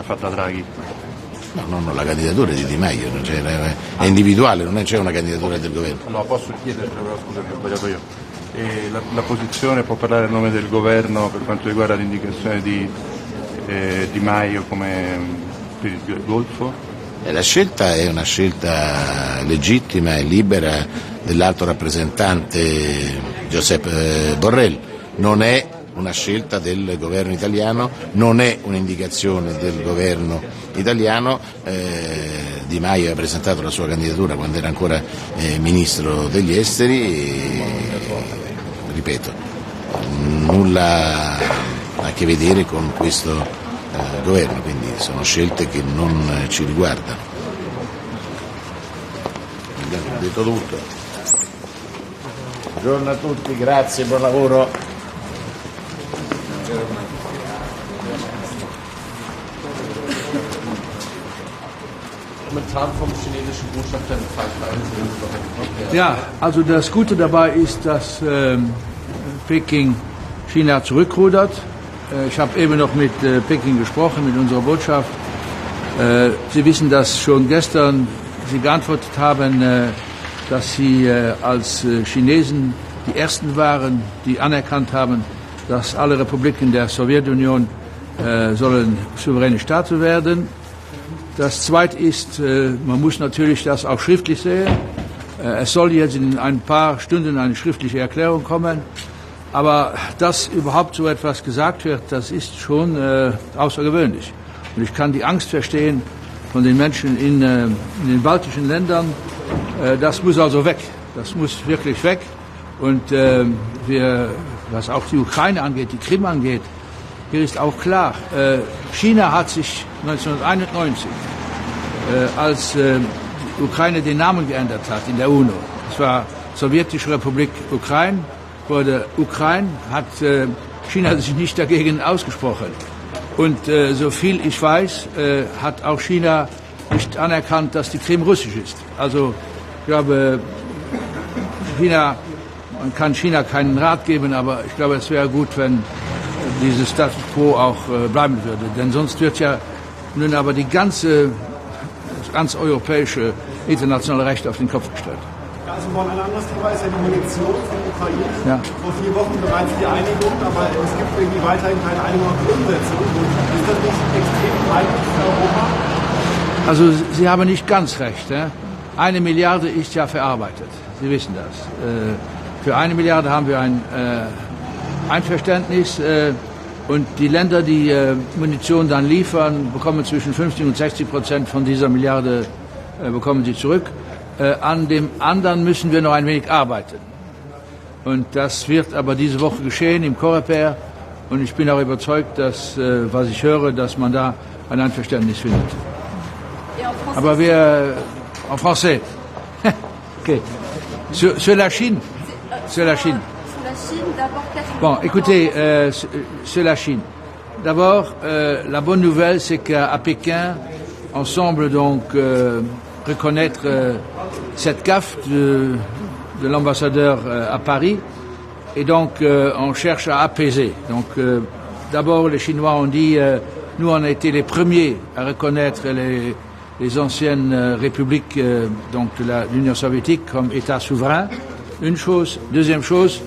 S18: fatta Draghi.
S16: No, la candidatura è di Di Maio, è individuale, non c'è una candidatura del governo.
S18: No, posso chiederti, però scusami, ho sbagliato io. E la posizione può parlare a nome del governo per quanto riguarda l'indicazione di Di Maio come per il Golfo?
S16: La scelta è una scelta legittima e libera dell'alto rappresentante Giuseppe Borrell, non è una scelta del governo italiano, non è un'indicazione del governo italiano. Di Maio ha presentato la sua candidatura quando era ancora ministro degli esteri e, ripeto, nulla ha a che vedere con questo governo, quindi sono scelte che non ci riguardano. Abbiamo detto tutto. Buongiorno a tutti, grazie, buon lavoro.
S19: Ja, also das Gute dabei ist, dass Peking China zurückrudert. Ich habe eben noch mit Peking gesprochen, mit unserer Botschaft. Sie wissen, dass schon gestern Sie geantwortet haben, dass Sie als Chinesen die Ersten waren, die anerkannt haben, dass alle Republiken der Sowjetunion sollen souveräne Staaten werden. Das Zweite ist, man muss natürlich das auch schriftlich sehen. Es soll jetzt in ein paar Stunden eine schriftliche Erklärung kommen. Aber dass überhaupt so etwas gesagt wird, das ist schon außergewöhnlich. Und ich kann die Angst verstehen von den Menschen in den baltischen Ländern. Das muss also weg. Das muss wirklich weg. Und wir was auch die Ukraine angeht, die Krim angeht, hier ist auch klar, China hat sich 1991, als die Ukraine den Namen geändert hat in der UNO, es war Sowjetische Republik Ukraine, wurde Ukraine, hat China sich nicht dagegen ausgesprochen. Und so viel ich weiß, hat auch China nicht anerkannt, dass die Krim russisch ist. Also ich glaube, man kann China keinen Rat geben, aber ich glaube, es wäre gut, wenn dieses Status quo auch bleiben würde. Denn sonst wird ja nun aber das ganz europäische internationale Recht auf den Kopf gestellt.
S15: Also ein anderes Thema ist ja die Munition von Ukraine.
S19: Ja.
S15: Vor 4 Wochen bereits die Einigung, aber es gibt irgendwie weiterhin keine Einigung auf die Umsetzung. Ist das nicht extrem peinlich für Europa?
S19: Also Sie haben nicht ganz recht. 1 Milliarde ist ja verarbeitet. Sie wissen das. Für 1 Milliarde haben wir ein Einverständnis und die Länder, die Munition dann liefern, bekommen zwischen 50% und 60% von dieser Milliarde bekommen sie zurück. An dem anderen müssen wir noch ein wenig arbeiten. Und das wird aber diese Woche geschehen im Coreper. Und ich bin auch überzeugt, dass, was ich höre, dass man da ein Einverständnis findet. Aber wir, en français. Okay. Sur la Chine. Sur la Chine. Bon, écoutez, sur la Chine. D'abord, la bonne nouvelle, c'est qu'à Pékin, on semble donc reconnaître cette gaffe de l'ambassadeur à Paris et donc on cherche à apaiser. Donc d'abord les Chinois ont dit nous on a été les premiers à reconnaître les anciennes républiques donc de l'Union soviétique comme État souverain. Une chose. Deuxième chose,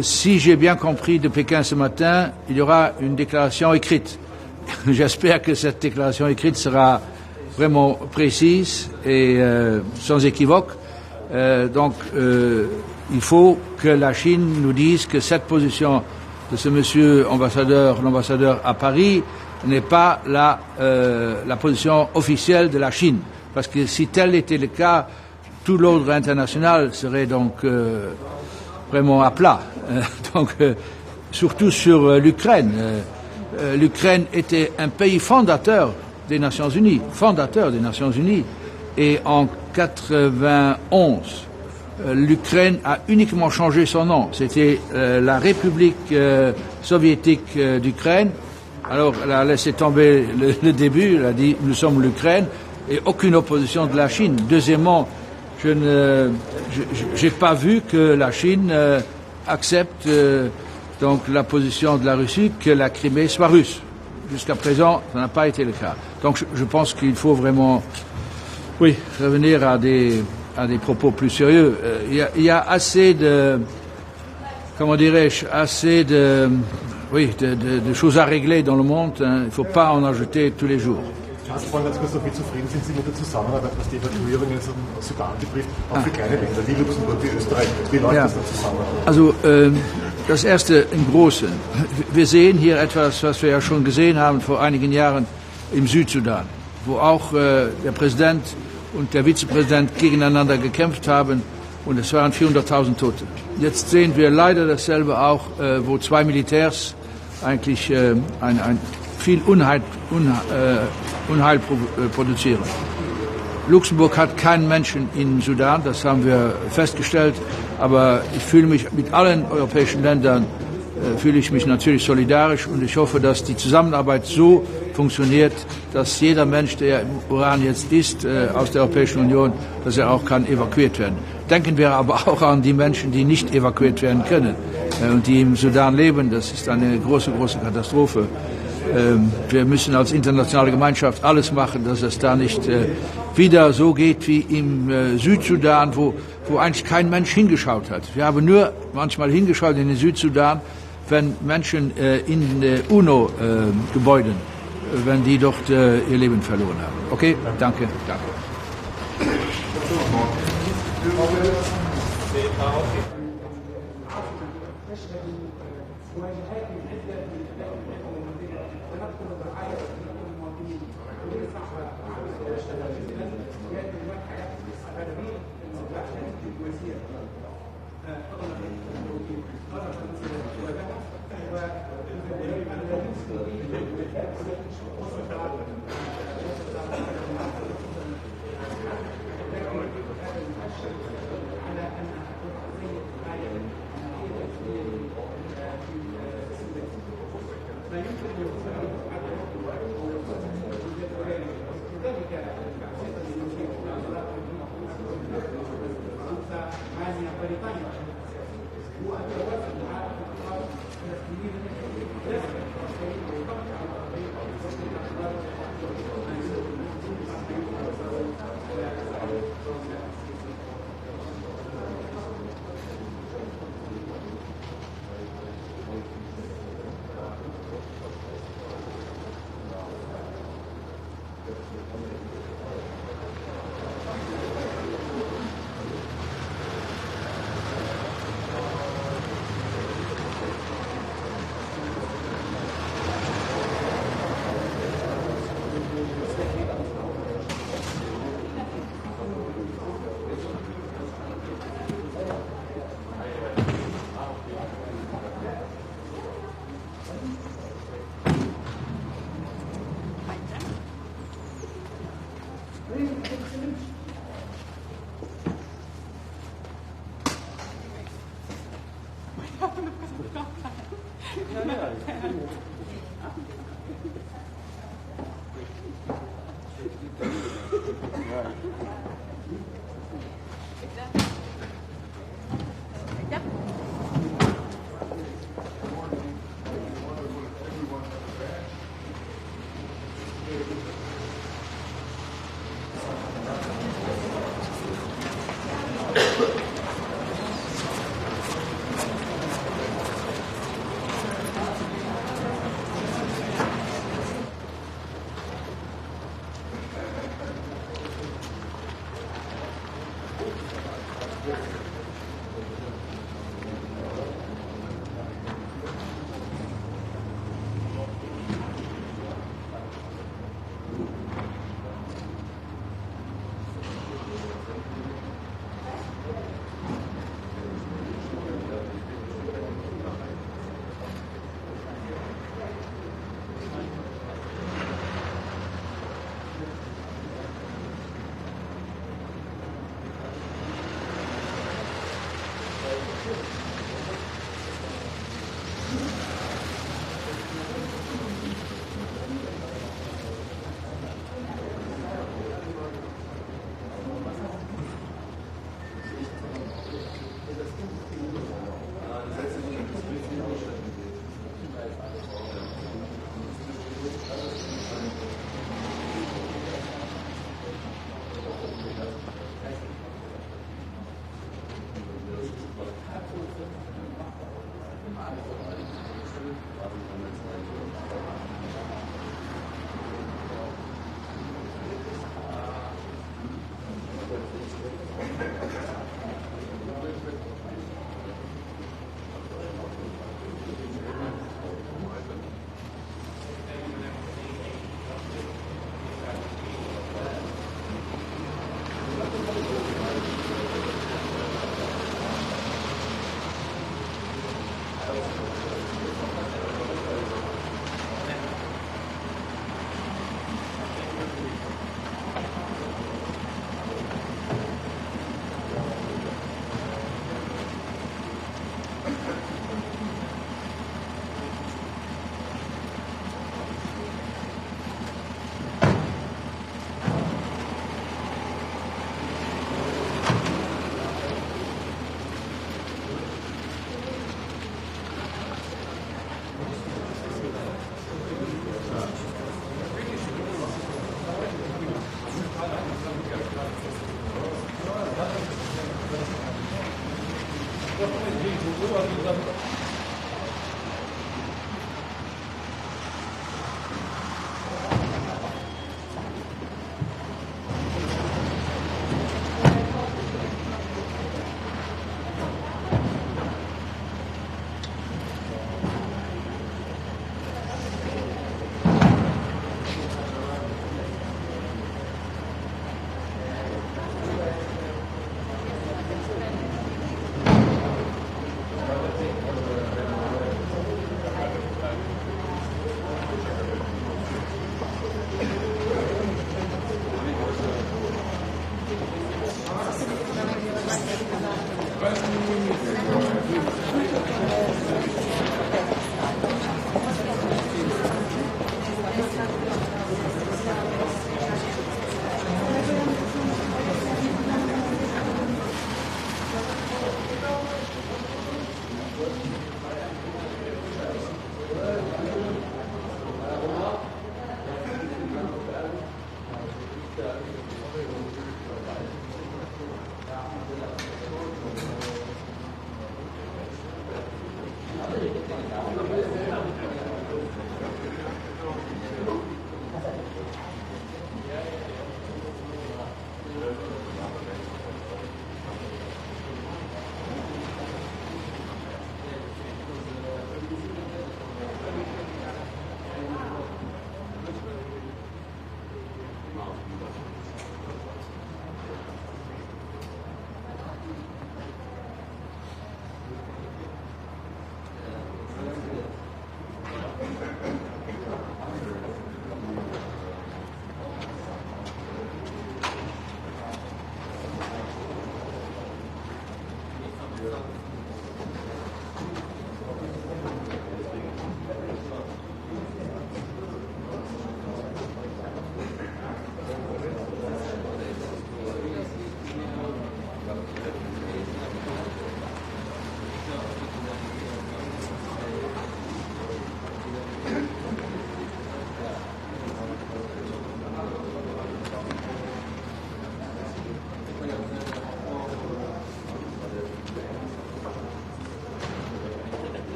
S19: si j'ai bien compris de Pékin ce matin, il y aura une déclaration écrite. J'espère que cette déclaration écrite sera vraiment précise et sans équivoque. Donc, il faut que la Chine nous dise que cette position de ce monsieur l'ambassadeur à Paris, n'est pas la position officielle de la Chine. Parce que si tel était le cas, tout l'ordre international serait donc vraiment à plat. Surtout sur l'Ukraine. L'Ukraine était un pays fondateur des Nations Unies, et en 91, l'Ukraine a uniquement changé son nom. C'était la République soviétique d'Ukraine. Alors, elle a laissé tomber le début, elle a dit nous sommes l'Ukraine, et aucune opposition de la Chine. Deuxièmement, j'ai pas vu que la Chine accepte donc la position de la Russie que la Crimée soit russe. Jusqu'à présent, ça n'a pas été le cas. Donc je pense qu'il faut vraiment revenir à des propos plus sérieux. Il y a assez de, comment dirais-je, de choses à régler dans le monde. Il ne faut pas en ajouter tous les jours.
S15: Ganz kurz, wie zufrieden sind Sie mit der Zusammenarbeit, was die Evakuierungen aus dem Sudan betrifft, auch für kleine Länder wie Luxemburg, wie Österreich? Wie läuft das da zusammen?
S19: Also das Erste im Großen. Wir sehen hier etwas, was wir ja schon gesehen haben vor einigen Jahren im Südsudan, wo auch der Präsident und der Vizepräsident gegeneinander gekämpft haben und es waren 400.000 Tote. Jetzt sehen wir leider dasselbe auch, wo 2 Militärs eigentlich viel Unheil produzieren. Luxemburg hat keinen Menschen in Sudan, das haben wir festgestellt, aber ich fühle mich mit allen europäischen Ländern natürlich solidarisch und ich hoffe, dass die Zusammenarbeit so funktioniert, dass jeder Mensch, der im Iran jetzt ist, aus der Europäischen Union, dass er auch kann evakuiert werden. Denken wir aber auch an die Menschen, die nicht evakuiert werden können und die im Sudan leben. Das ist eine große Katastrophe. Wir müssen als internationale Gemeinschaft alles machen, dass es da nicht wieder so geht wie im Südsudan, wo eigentlich kein Mensch hingeschaut hat. Wir haben nur manchmal hingeschaut in den Südsudan, wenn Menschen in UNO-Gebäuden, wenn die dort ihr Leben verloren haben. Okay, danke.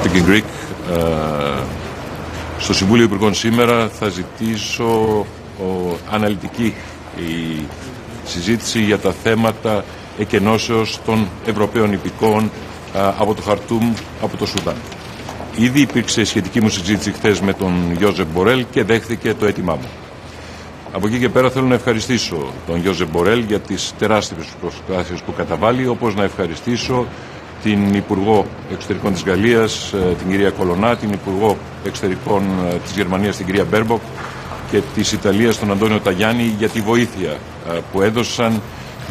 S20: speaking Greek. Στο Συμβούλιο Υπουργών σήμερα θα ζητήσω αναλυτική η συζήτηση για τα θέματα εκενώσεως των Ευρωπαίων υπηκόων από το Χαρτούμ, από το Σουδάν. Ήδη υπήρξε σχετική μου συζήτηση χθες με τον Γιώζεφ Μπορέλ και δέχθηκε το αίτημά μου. Από εκεί και πέρα θέλω να ευχαριστήσω τον Γιώζεφ Μπορέλ για τις τεράστιες προσπάθειες που καταβάλει, όπως να ευχαριστήσω την Υπουργό Εξωτερικών της Γαλλίας, την κυρία Κολονά, την Υπουργό Εξωτερικών της Γερμανίας, την κυρία Μπέρμποκ, και της Ιταλίας, τον Αντώνιο Ταγιάννη, για τη βοήθεια που έδωσαν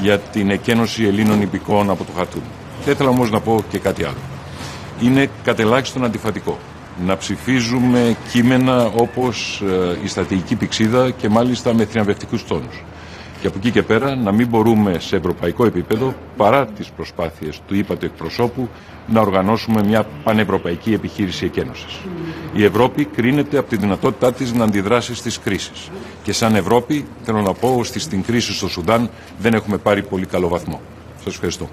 S20: για την εκένωση Ελλήνων υπηκόων από το Χαρτούμ. Θα ήθελα όμως να πω και κάτι άλλο. Είναι κατελάχιστον αντιφατικό να ψηφίζουμε κείμενα όπως η στρατηγική πυξίδα και μάλιστα με θριαμβευτικούς τόνους. Και από εκεί και πέρα να μην μπορούμε σε ευρωπαϊκό επίπεδο, παρά τις προσπάθειες του ύπατου εκπροσώπου, να οργανώσουμε μια πανευρωπαϊκή επιχείρηση εκένωσης. Η Ευρώπη κρίνεται από τη δυνατότητά της να αντιδράσει στις κρίσεις. Και σαν Ευρώπη θέλω να πω ότι στην κρίση στο Σουδάν δεν έχουμε πάρει πολύ καλό βαθμό. Σας ευχαριστώ.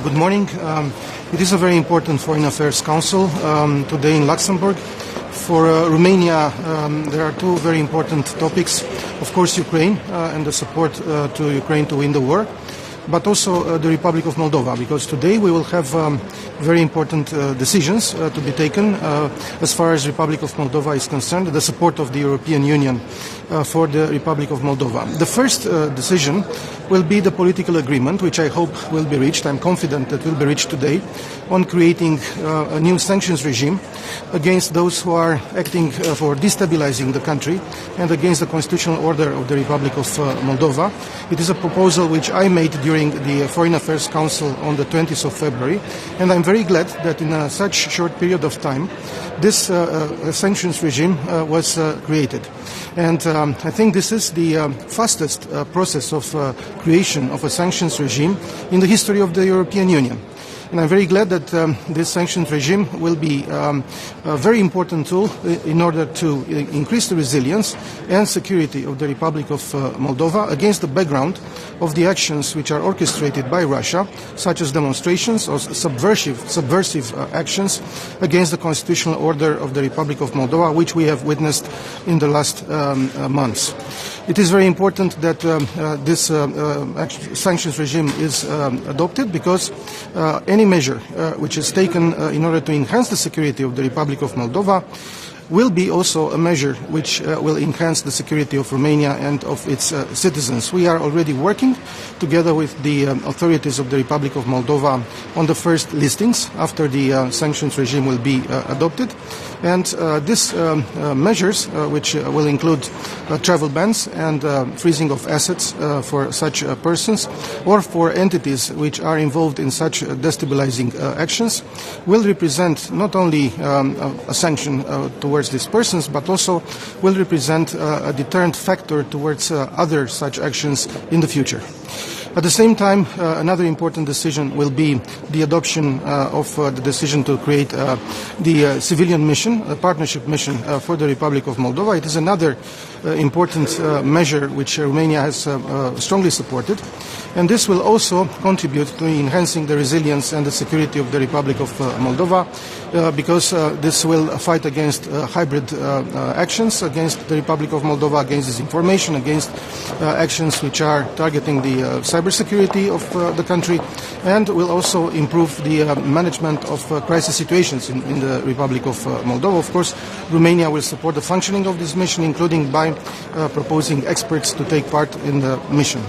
S21: Good morning. It is a very important Foreign Affairs Council today in Luxembourg. For Romania, there are two very important topics. Of course, Ukraine and the support to Ukraine to win the war, but also the Republic of Moldova, because today we will have very important decisions to be taken as far as Republic of Moldova is concerned, the support of the European Union for the Republic of Moldova. The first decision will be the political agreement, which I hope will be reached. I'm confident that will be reached today, on creating a new sanctions regime against those who are acting for destabilizing the country and against the constitutional order of the Republic of Moldova. It is a proposal which I made during the Foreign Affairs Council on the 20th of February, and I'm very glad that in such short period of time this sanctions regime was created. And I think this is the fastest process of creation of a sanctions regime in the history of the European Union. And I'm very glad that this sanctions regime will be a very important tool in order to increase the resilience and security of the Republic of Moldova against the background of the actions which are orchestrated by Russia, such as demonstrations or subversive actions against the constitutional order of the Republic of Moldova, which we have witnessed in the last months. It is very important that this sanctions regime is adopted, because any measure which is taken in order to enhance the security of the Republic of Moldova will be also a measure which will enhance the security of Romania and of its citizens. We are already working together with the authorities of the Republic of Moldova on the first listings after the sanctions regime will be adopted. And these measures, which will include travel bans and freezing of assets for such persons or for entities which are involved in such destabilizing actions, will represent not only a sanction towards these persons, but also will represent a deterrent factor towards other such actions in the future. At the same time, another important decision will be the adoption of the decision to create the civilian mission, a partnership mission for the Republic of Moldova. It is another important measure which Romania has strongly supported, and this will also contribute to enhancing the resilience and the security of the Republic of Moldova, because this will fight against hybrid actions against the Republic of Moldova, against disinformation, against actions which are targeting the cybersecurity of the country, and will also improve the management of crisis situations in the Republic of Moldova. Of course, Romania will support the functioning of this mission, including by proposing experts to take part in the mission.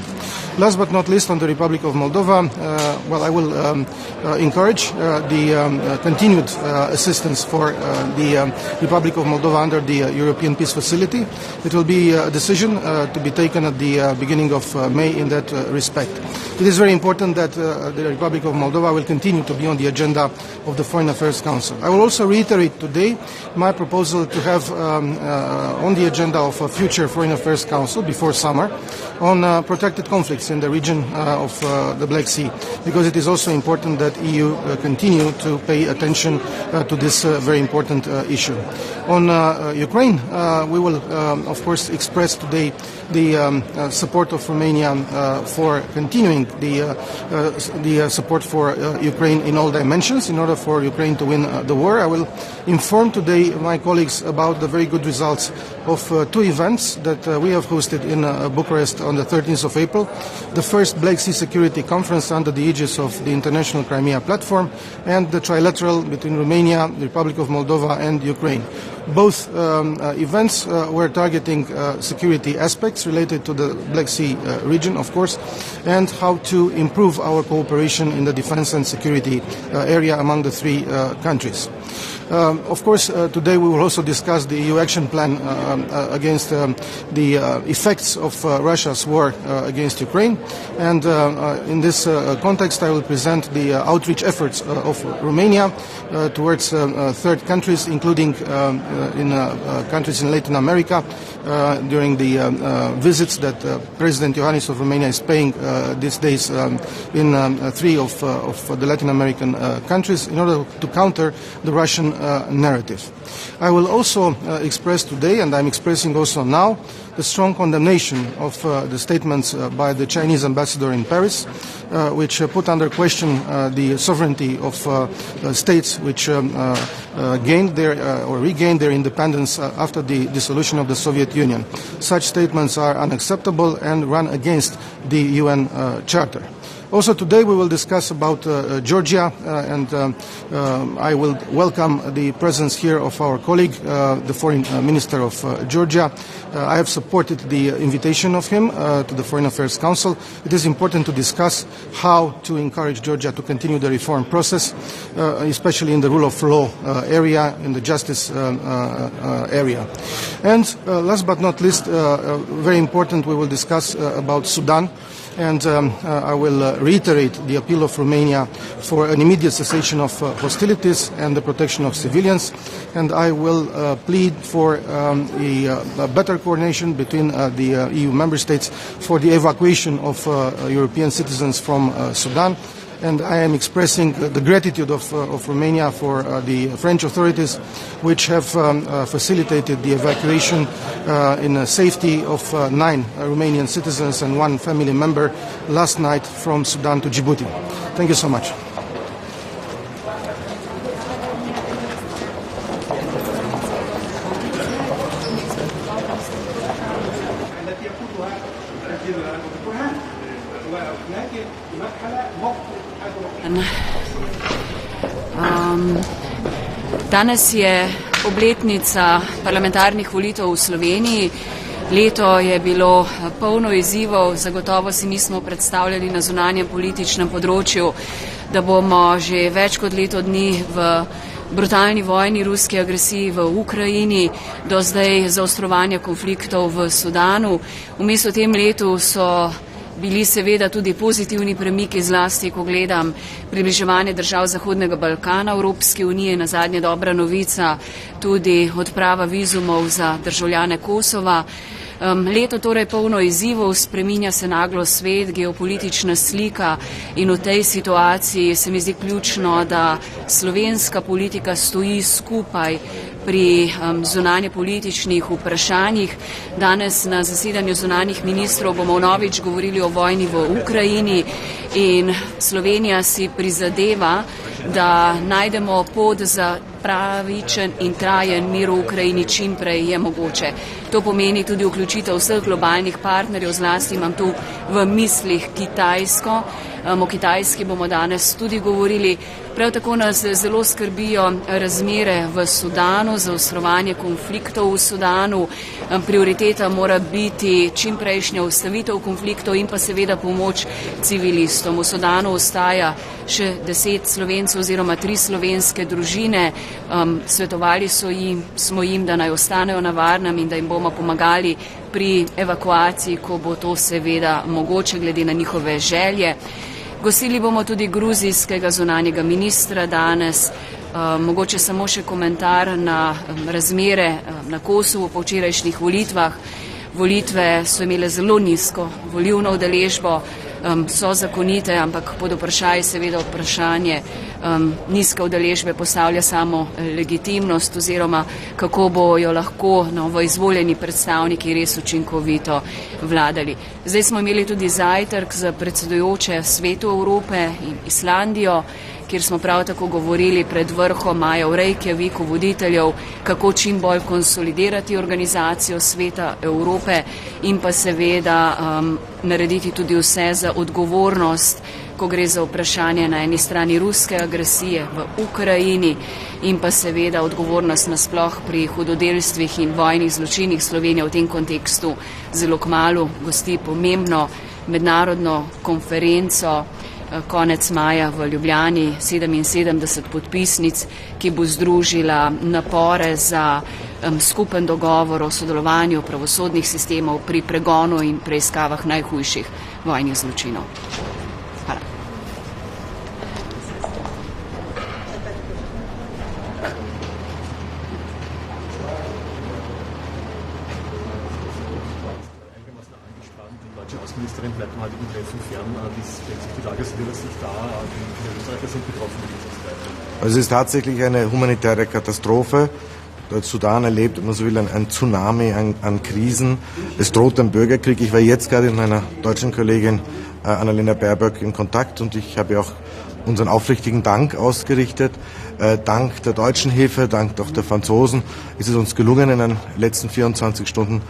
S21: Last but not least, on the Republic of Moldova, I will encourage the continued assistance for the Republic of Moldova under the European Peace Facility. It will be a decision to be taken at the beginning of May in that respect. It is very important that the Republic of Moldova will continue to be on the agenda of the Foreign Affairs Council. I will also reiterate today my proposal to have on the agenda of a future Foreign Affairs Council before summer on protracted conflicts in the region of the Black Sea, because it is also important that EU continue to pay attention to this very important issue. On Ukraine, we will of course express today the support of Romania for continuing the support for Ukraine in all dimensions in order for Ukraine to win the war. I will inform today my colleagues about the very good results of two events that we have hosted in Bucharest on the 13th of April. The first Black Sea Security Conference under the aegis of the International Crimea Platform, and the trilateral between Romania, the Republic of Moldova and Ukraine. Both events were targeting security aspects related to the Black Sea region, of course, and how to improve our cooperation in the defense and security area among the three countries. Of course, today we will also discuss the EU action plan against the effects of Russia's war against Ukraine, and in this context I will present the outreach efforts of Romania towards third countries, including in countries in Latin America, during the visits that President Iohannis of Romania is paying these days in three of the Latin American countries in order to counter the Russian narrative. I will also express today, and I'm expressing also now, the strong condemnation of the statements by the Chinese ambassador in Paris, which put under question the sovereignty of states which gained their or regained their independence after the dissolution of the Soviet Union. Such statements are unacceptable and run against the UN Charter. Also today we will discuss about Georgia, and I will welcome the presence here of our colleague, the Foreign Minister of Georgia. I have supported the invitation of him to the Foreign Affairs Council. It is important to discuss how to encourage Georgia to continue the reform process, especially in the rule of law area, in the justice area. And last but not least, very important, we will discuss about Sudan. And I will reiterate the appeal of Romania for an immediate cessation of hostilities and the protection of civilians. And I will plead for a better coordination between the EU member states for the evacuation of European citizens from Sudan. And I am expressing the gratitude of Romania for the French authorities, which have facilitated the evacuation in safety of 9 Romanian citizens and 1 family member last night from Sudan to Djibouti. Thank you so much.
S1: Danes je obletnica parlamentarnih volitev v Sloveniji. Leto je bilo polno izzivov, zagotovo si nismo predstavljali na zunanjem političnem področju, da bomo že več kot leto dni v brutalni vojni, ruski agresiji v Ukrajini, do zdaj zaostrovanja konfliktov v Sudanu. Vmes v tem letu so bili seveda tudi pozitivni premiki, zlasti ko gledam približevanje držav Zahodnega Balkana Evropski uniji, nazadnje dobra novica, tudi odprava vizumov za državljane Kosova. Leto torej polno izzivov, spreminja se naglo svet, geopolitična slika, in v tej situaciji se mi zdi ključno, da slovenska politika stoji skupaj pri zunanjepolitičnih vprašanjih. Danes na zasedanju zunanjih ministrov bomo vnovič govorili o vojni v Ukrajini in Slovenija si prizadeva, da najdemo pot za pravičen in trajen mir v Ukrajini čim prej je mogoče. To pomeni tudi vključitev vseh globalnih partnerjev, zlasti imam tu v mislih Kitajsko, O Kitajski bomo danes tudi govorili. Prav tako nas zelo skrbijo razmere v Sudanu, zaostrovanje konfliktov v Sudanu. Prioriteta mora biti čimprejšnja ustavitev konfliktov in pa seveda pomoč civilistom. V Sudanu ostaja še 10 Slovencev oziroma 3 slovenske družine. Svetovali smo jim, da naj ostanejo na varnem in da jim bomo pomagali pri evakuaciji, ko bo to seveda mogoče glede na njihove želje. Gostili bomo tudi gruzijskega zunanjega ministra danes. Mogoče samo še komentar na razmere na Kosovu po včerajšnjih volitvah. Volitve so imele zelo nizko volilno udeležbo, so zakonite, ampak pod vprašaj seveda vprašanje nizke udeležbe postavlja samo legitimnost oziroma kako bojo lahko novoizvoljeni predstavniki res učinkovito vladali. Zdaj smo imeli tudi zajtrk za predsedujoče Svetu Evrope in Islandijo, kjer smo prav tako govorili pred vrhom maja v Reykjaviku voditeljev, kako čim bolj konsolidirati organizacijo Sveta Evrope in pa seveda narediti tudi vse za odgovornost, ko gre za vprašanje na eni strani ruske agresije v Ukrajini in pa seveda odgovornost nasploh pri hudodelstvih in vojnih zločinih. Slovenija v tem kontekstu zelo kmalu gosti pomembno mednarodno konferenco konec maja v Ljubljani, 77 podpisnic, ki bo združila napore za skupen dogovor o sodelovanju pravosodnih sistemov pri pregonu in preiskavah najhujših vojnih zločinov. Hvala.
S3: Außenministerin bleibt im heutigen Treffen fern. Wie stellt sich die Lage aus Ihrer Sicht dar? Wie viele Österreicher sind betroffen?
S22: Also es ist tatsächlich eine humanitäre Katastrophe. Der Sudan erlebt, wenn man so will, ein Tsunami an Krisen. Es droht ein Bürgerkrieg. Ich war jetzt gerade mit meiner deutschen Kollegin Annalena Baerbock in Kontakt und ich habe auch unseren aufrichtigen Dank ausgerichtet. Dank der deutschen Hilfe, dank auch der Franzosen ist es uns gelungen, in den letzten 24 Stunden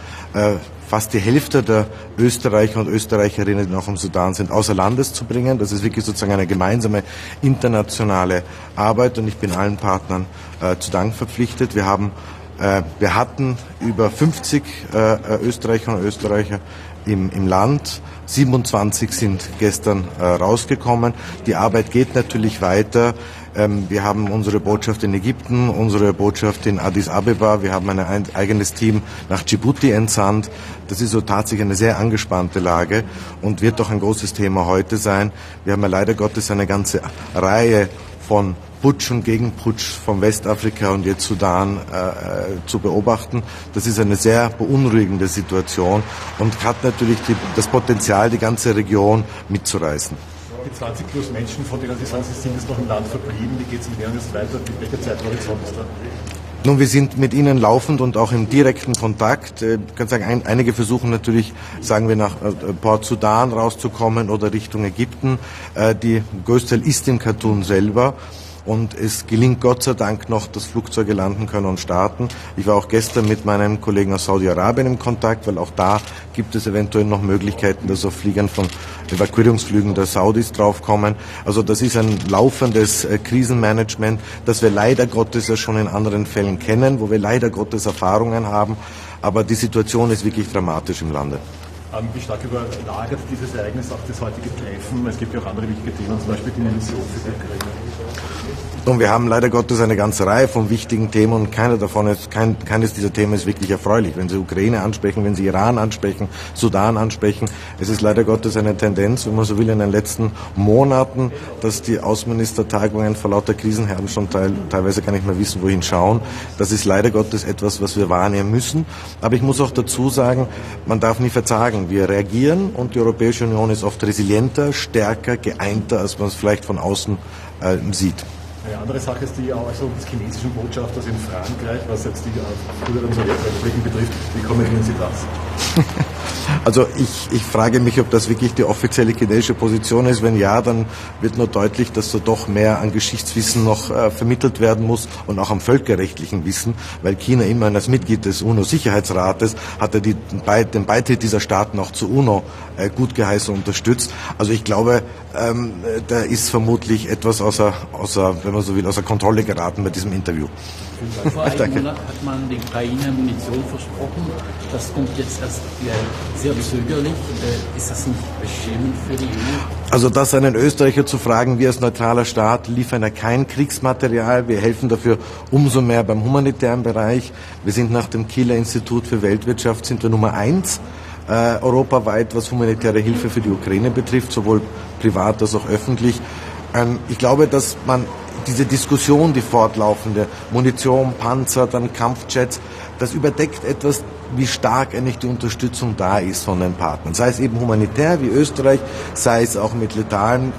S22: fast die Hälfte der Österreicher und Österreicherinnen, die noch im Sudan sind, außer Landes zu bringen. Das ist wirklich sozusagen eine gemeinsame internationale Arbeit und ich bin allen Partnern zu Dank verpflichtet. Wir hatten über 50 Österreicherinnen und Österreicher im Land. 27 sind gestern rausgekommen. Die Arbeit geht natürlich weiter. Wir haben unsere Botschaft in Ägypten, unsere Botschaft in Addis Abeba. Wir haben ein eigenes Team nach Djibouti entsandt. Das ist so tatsächlich eine sehr angespannte Lage und wird doch ein großes Thema heute sein. Wir haben ja leider Gottes eine ganze Reihe von Putsch und Gegenputsch von Westafrika und jetzt Sudan zu beobachten. Das ist eine sehr beunruhigende Situation und hat natürlich das Potenzial, die ganze Region mitzureißen.
S3: Die 20 plus Menschen, von denen Sie sagen, Sie sind jetzt noch im Land verblieben, wie geht es mit denen jetzt weiter? Welcher Zeithorizont ist da?
S22: Nun, wir sind mit ihnen laufend und auch im direkten Kontakt. Ich kann sagen, einige versuchen natürlich, sagen wir, nach Port Sudan rauszukommen oder Richtung Ägypten. Die Großteil ist in Khartoum selber. Und es gelingt Gott sei Dank noch, dass Flugzeuge landen können und starten. Ich war auch gestern mit meinen Kollegen aus Saudi-Arabien im Kontakt, weil auch da gibt es eventuell noch Möglichkeiten, dass auf Fliegern von Evakuierungsflügen der Saudis draufkommen. Also das ist ein laufendes Krisenmanagement, das wir leider Gottes ja schon in anderen Fällen kennen, wo wir leider Gottes Erfahrungen haben. Aber die Situation ist wirklich dramatisch im Lande.
S3: Wie stark überlagert dieses Ereignis auch das heutige Treffen? Es gibt ja auch andere wichtige Themen, zum Beispiel die Mission für die Ukraine.
S22: Und wir haben leider Gottes eine ganze Reihe von wichtigen Themen und keines dieser Themen ist wirklich erfreulich. Wenn Sie Ukraine ansprechen, wenn Sie Iran ansprechen, Sudan ansprechen, es ist leider Gottes eine Tendenz, wenn man so will, in den letzten Monaten, dass die Außenministertagungen vor lauter Krisenherden schon teilweise gar nicht mehr wissen, wohin schauen. Das ist leider Gottes etwas, was wir wahrnehmen müssen. Aber ich muss auch dazu sagen, man darf nie verzagen. Wir reagieren und die Europäische Union ist oft resilienter, stärker, geeinter, als man es vielleicht von außen sieht.
S3: Eine andere Sache ist die also des chinesischen Botschafters in Frankreich, was jetzt die früheren Sowjetrepubliken betrifft. Wie kommentieren Sie das?
S22: Also ich frage mich, ob das wirklich die offizielle chinesische Position ist. Wenn ja, dann wird nur deutlich, dass da doch mehr an Geschichtswissen noch vermittelt werden muss und auch am völkerrechtlichen Wissen, weil China immerhin als Mitglied des UNO-Sicherheitsrates hat er den Beitritt dieser Staaten auch zur UNO gut geheißen und unterstützt. Also ich glaube, da ist vermutlich etwas außer, wenn man so will, außer Kontrolle geraten bei diesem Interview.
S7: Vor einem Monat hat man der Ukraine Munition versprochen. Das kommt jetzt erst sehr zögerlich. Ist das nicht beschämend für die EU?
S22: Also das einen Österreicher zu fragen, wir als neutraler Staat liefern ja kein Kriegsmaterial. Wir helfen dafür umso mehr beim humanitären Bereich. Wir sind nach dem Kieler Institut für Weltwirtschaft sind wir Nummer 1 europaweit, was humanitäre Hilfe für die Ukraine betrifft, sowohl privat als auch öffentlich. Ich glaube, dass man diese Diskussion, die fortlaufende, Munition, Panzer, dann Kampfjets, das überdeckt etwas, wie stark eigentlich die Unterstützung da ist von den Partnern. Sei es eben humanitär wie Österreich, sei es auch mit letalem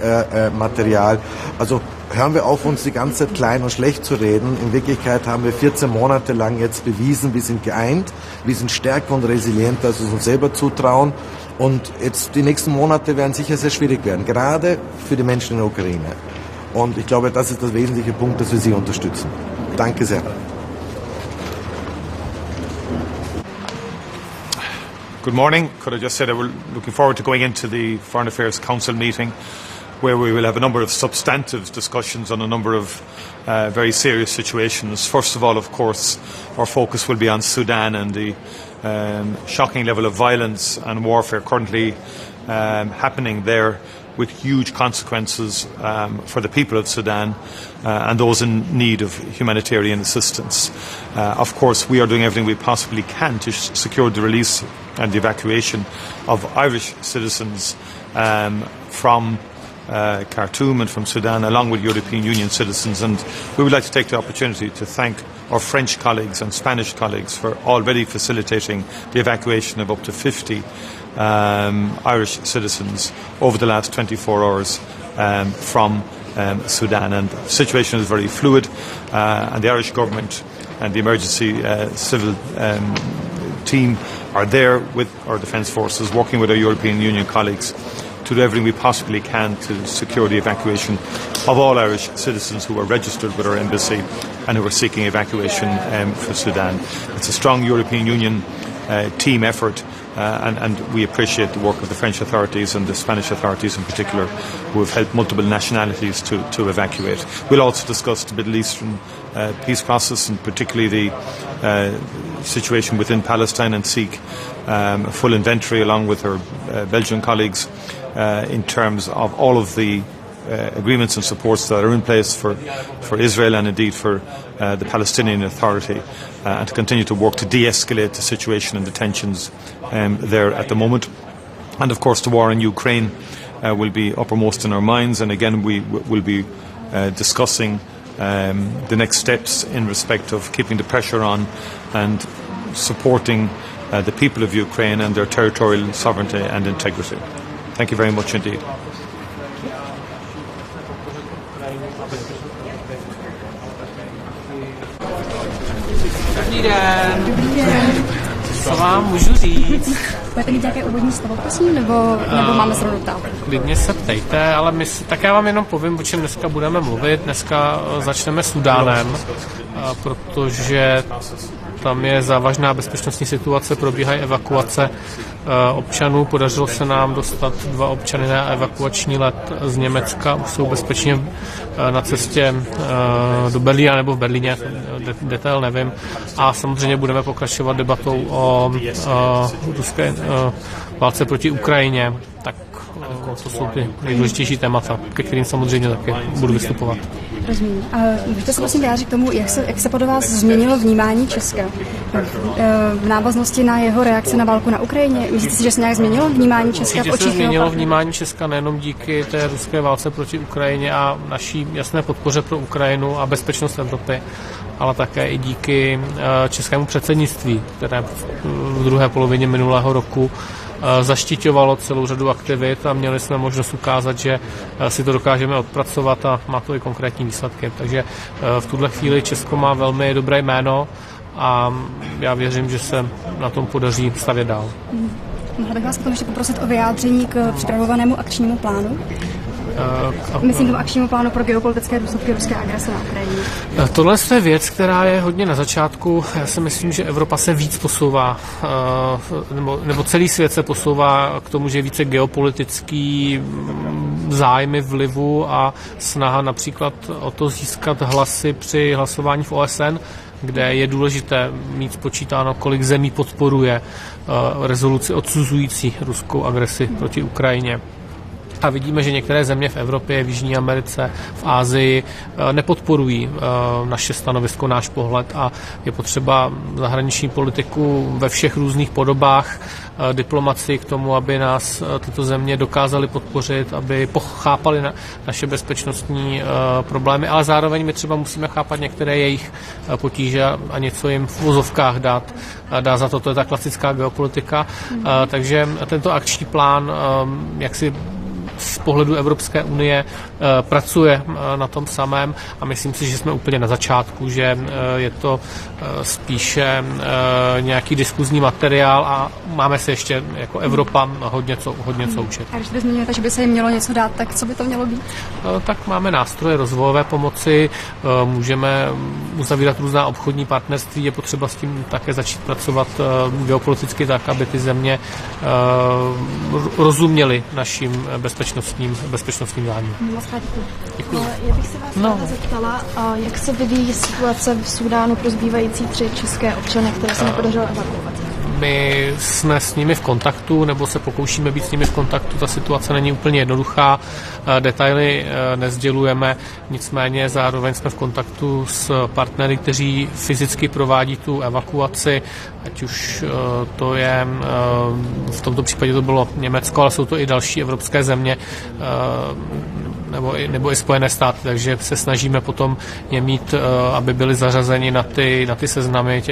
S22: Material. Also hören wir auf, uns die ganze Zeit klein und schlecht zu reden. In Wirklichkeit haben wir 14 Monate lang jetzt bewiesen, wir sind geeint, wir sind stärker und resilienter, als wir uns selber zutrauen. Und jetzt die nächsten Monate werden sicher sehr schwierig werden, gerade für die Menschen in der Ukraine. Und ich glaube, das ist der wesentliche Punkt, dass wir sie unterstützen. Danke sehr.
S10: Good morning. Could I just say that we're looking forward to going into the Foreign Affairs Council meeting, where we will have a number of substantive discussions on a number of very serious situations. First of all, of course, our focus will be on Sudan and the shocking level of violence and warfare currently happening there, with huge consequences for the people of Sudan and those in need of humanitarian assistance. Of course, we are doing everything we possibly can to secure the release and the evacuation of Irish citizens from Khartoum and from Sudan, along with European Union citizens. And we would like to take the opportunity to thank our French colleagues and Spanish colleagues for already facilitating the evacuation of up to 50 Irish citizens over the last 24 hours from Sudan. And the situation is very fluid, and the Irish government and the emergency civil team are there with our defence forces, working with our European Union colleagues to do everything we possibly can to secure the evacuation of all Irish citizens who are registered with our embassy and who are seeking evacuation for Sudan. It's a strong European Union team effort, and we appreciate the work of the French authorities and the Spanish authorities in particular, who have helped multiple nationalities to evacuate. We'll also discuss the Middle Eastern peace process, and particularly the situation within Palestine, and seek a full inventory along with our Belgian colleagues in terms of all of the agreements and supports that are in place for Israel and indeed for the Palestinian Authority, and to continue to work to de-escalate the situation and the tensions there at the moment. And of course the war in Ukraine will be uppermost in our minds, and again we will be discussing the next steps in respect of keeping the pressure on and supporting the people of Ukraine and their territorial sovereignty and integrity. Thank you very much indeed.
S23: Dobrý den. Co vám můžu říct?
S24: Budete mít nějaké úvodní slovo, prosím, nebo máme se rovnou ptát?
S23: Klidně se ptejte, ale tak já vám jenom povím, o čem dneska budeme mluvit. Dneska začneme Súdánem, protože tam je závažná bezpečnostní situace, probíhají evakuace občanů. Podařilo se nám dostat 2 občany na evakuační let z Německa, už jsou bezpečně na cestě do Berlína nebo v Berlíně, detail nevím. A samozřejmě budeme pokračovat debatou o ruské válce proti Ukrajině. Tak to jsou ty nejdůležitější témata, ke kterým samozřejmě taky budu vystupovat.
S24: Rozumím. Můžete se prosím vyjádřit k tomu, jak se podle vás změnilo vnímání Česka v návaznosti na jeho reakci na válku na Ukrajině? Myslíte si, že se nějak změnilo vnímání Česka v očích?
S23: Určitě se změnilo vnímání Česka nejenom díky té ruské válce proti Ukrajině a naší jasné podpoře pro Ukrajinu a bezpečnost Evropy, ale také i díky českému předsednictví, které v druhé polovině minulého roku zaštiťovalo celou řadu aktivit a měli jsme možnost ukázat, že si to dokážeme odpracovat a má to i konkrétní výsledky. Takže v tuhle chvíli Česko má velmi dobré jméno a já věřím, že se na tom podaří stavět dál.
S24: Mohla bych vás potom ještě poprosit o vyjádření k připravovanému akčnímu plánu? Myslím tomu akčnímu plánu pro geopolitické důsledky ruské agrese na Ukrajině.
S23: Tohle je věc, která je hodně na začátku. Já si myslím, že Evropa se víc posouvá, nebo celý svět se posouvá k tomu, že je více geopolitický zájmy vlivu a snaha například o to získat hlasy při hlasování v OSN, kde je důležité mít spočítáno, kolik zemí podporuje rezoluci odsuzující ruskou agresi proti Ukrajině. A vidíme, že některé země v Evropě, v Jižní Americe, v Asii nepodporují naše stanovisko, náš pohled a je potřeba zahraniční politiku ve všech různých podobách, diplomacii k tomu, aby nás tyto země dokázaly podpořit, aby chápali naše bezpečnostní problémy, ale zároveň my třeba musíme chápat některé jejich potíže a něco jim v uvozovkách dát za to. To je ta klasická geopolitika. Takže tento akční plán, jak si z pohledu Evropské unie pracuje na tom samém a myslím si, že jsme úplně na začátku, že je to spíše nějaký diskuzní materiál a máme se ještě jako Evropa hodně co učit.
S24: A když vy zmiňujete, že by se jim mělo něco dát, tak co by to mělo být?
S23: Tak máme nástroje rozvojové pomoci, můžeme uzavírat různá obchodní partnerství, je potřeba s tím také začít pracovat geopoliticky tak, aby ty země rozuměly našim bezpečnostním zájmům.
S24: Děkuji. Já bych se vás ráda zeptala, jak se vyvíjí situace v Súdánu pro zbývající 3 české občany, které se nepodařilo evakuovat.
S23: My jsme s nimi v kontaktu, nebo se pokoušíme být s nimi v kontaktu. Ta situace není úplně jednoduchá, detaily nesdělujeme, nicméně zároveň jsme v kontaktu s partnery, kteří fyzicky provádí tu evakuaci, ať už to je, v tomto případě to bylo Německo, ale jsou to i další evropské země, nebo i Spojené státy, takže se snažíme potom je mít, aby byli zařazeni na ty seznamy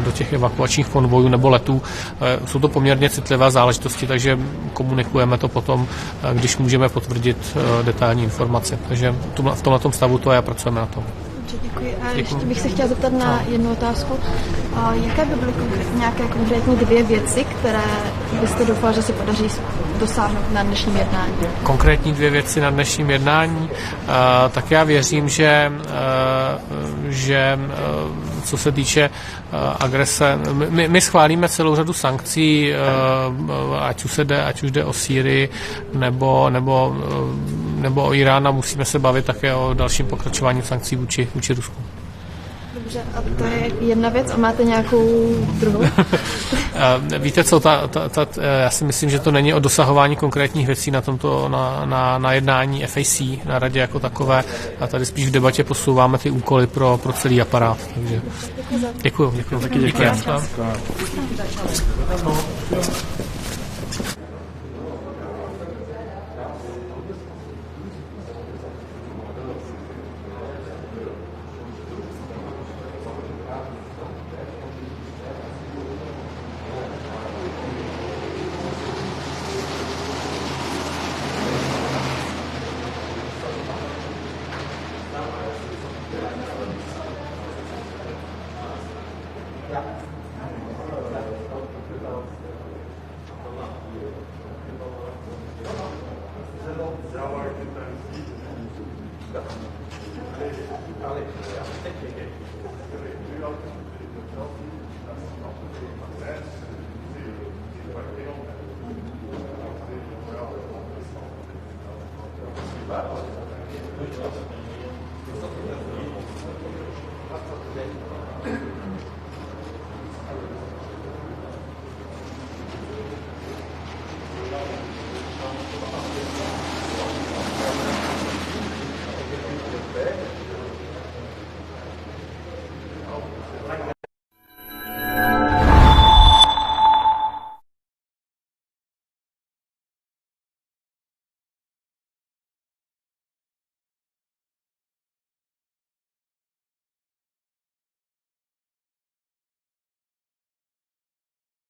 S23: do těch evakuačních konvojů nebo letů. Jsou to poměrně citlivé záležitosti, takže komunikujeme to potom, když můžeme potvrdit detailní informace. Takže v tomto stavu to a pracujeme na tom.
S24: Děkuji. A ještě bych se chtěla zeptat na jednu otázku. Jaké by byly nějaké konkrétní 2 věci, které byste doufala, že se podaří dosáhnout na dnešním jednání?
S23: Konkrétní 2 věci na dnešním jednání. Tak já věřím, že co se týče agrese, my schválíme celou řadu sankcí, ať už jde o Sýrii nebo o Irán a musíme se bavit také o dalším pokračování sankcí vůči Rusku.
S24: Dobře, a to je jedna věc a máte nějakou druhou?
S23: Víte co, já si myslím, že to není o dosahování konkrétních věcí na jednání FAC, na radě jako takové, a tady spíš v debatě posouváme ty úkoly pro celý aparát. Takže děkuji. Děkuji.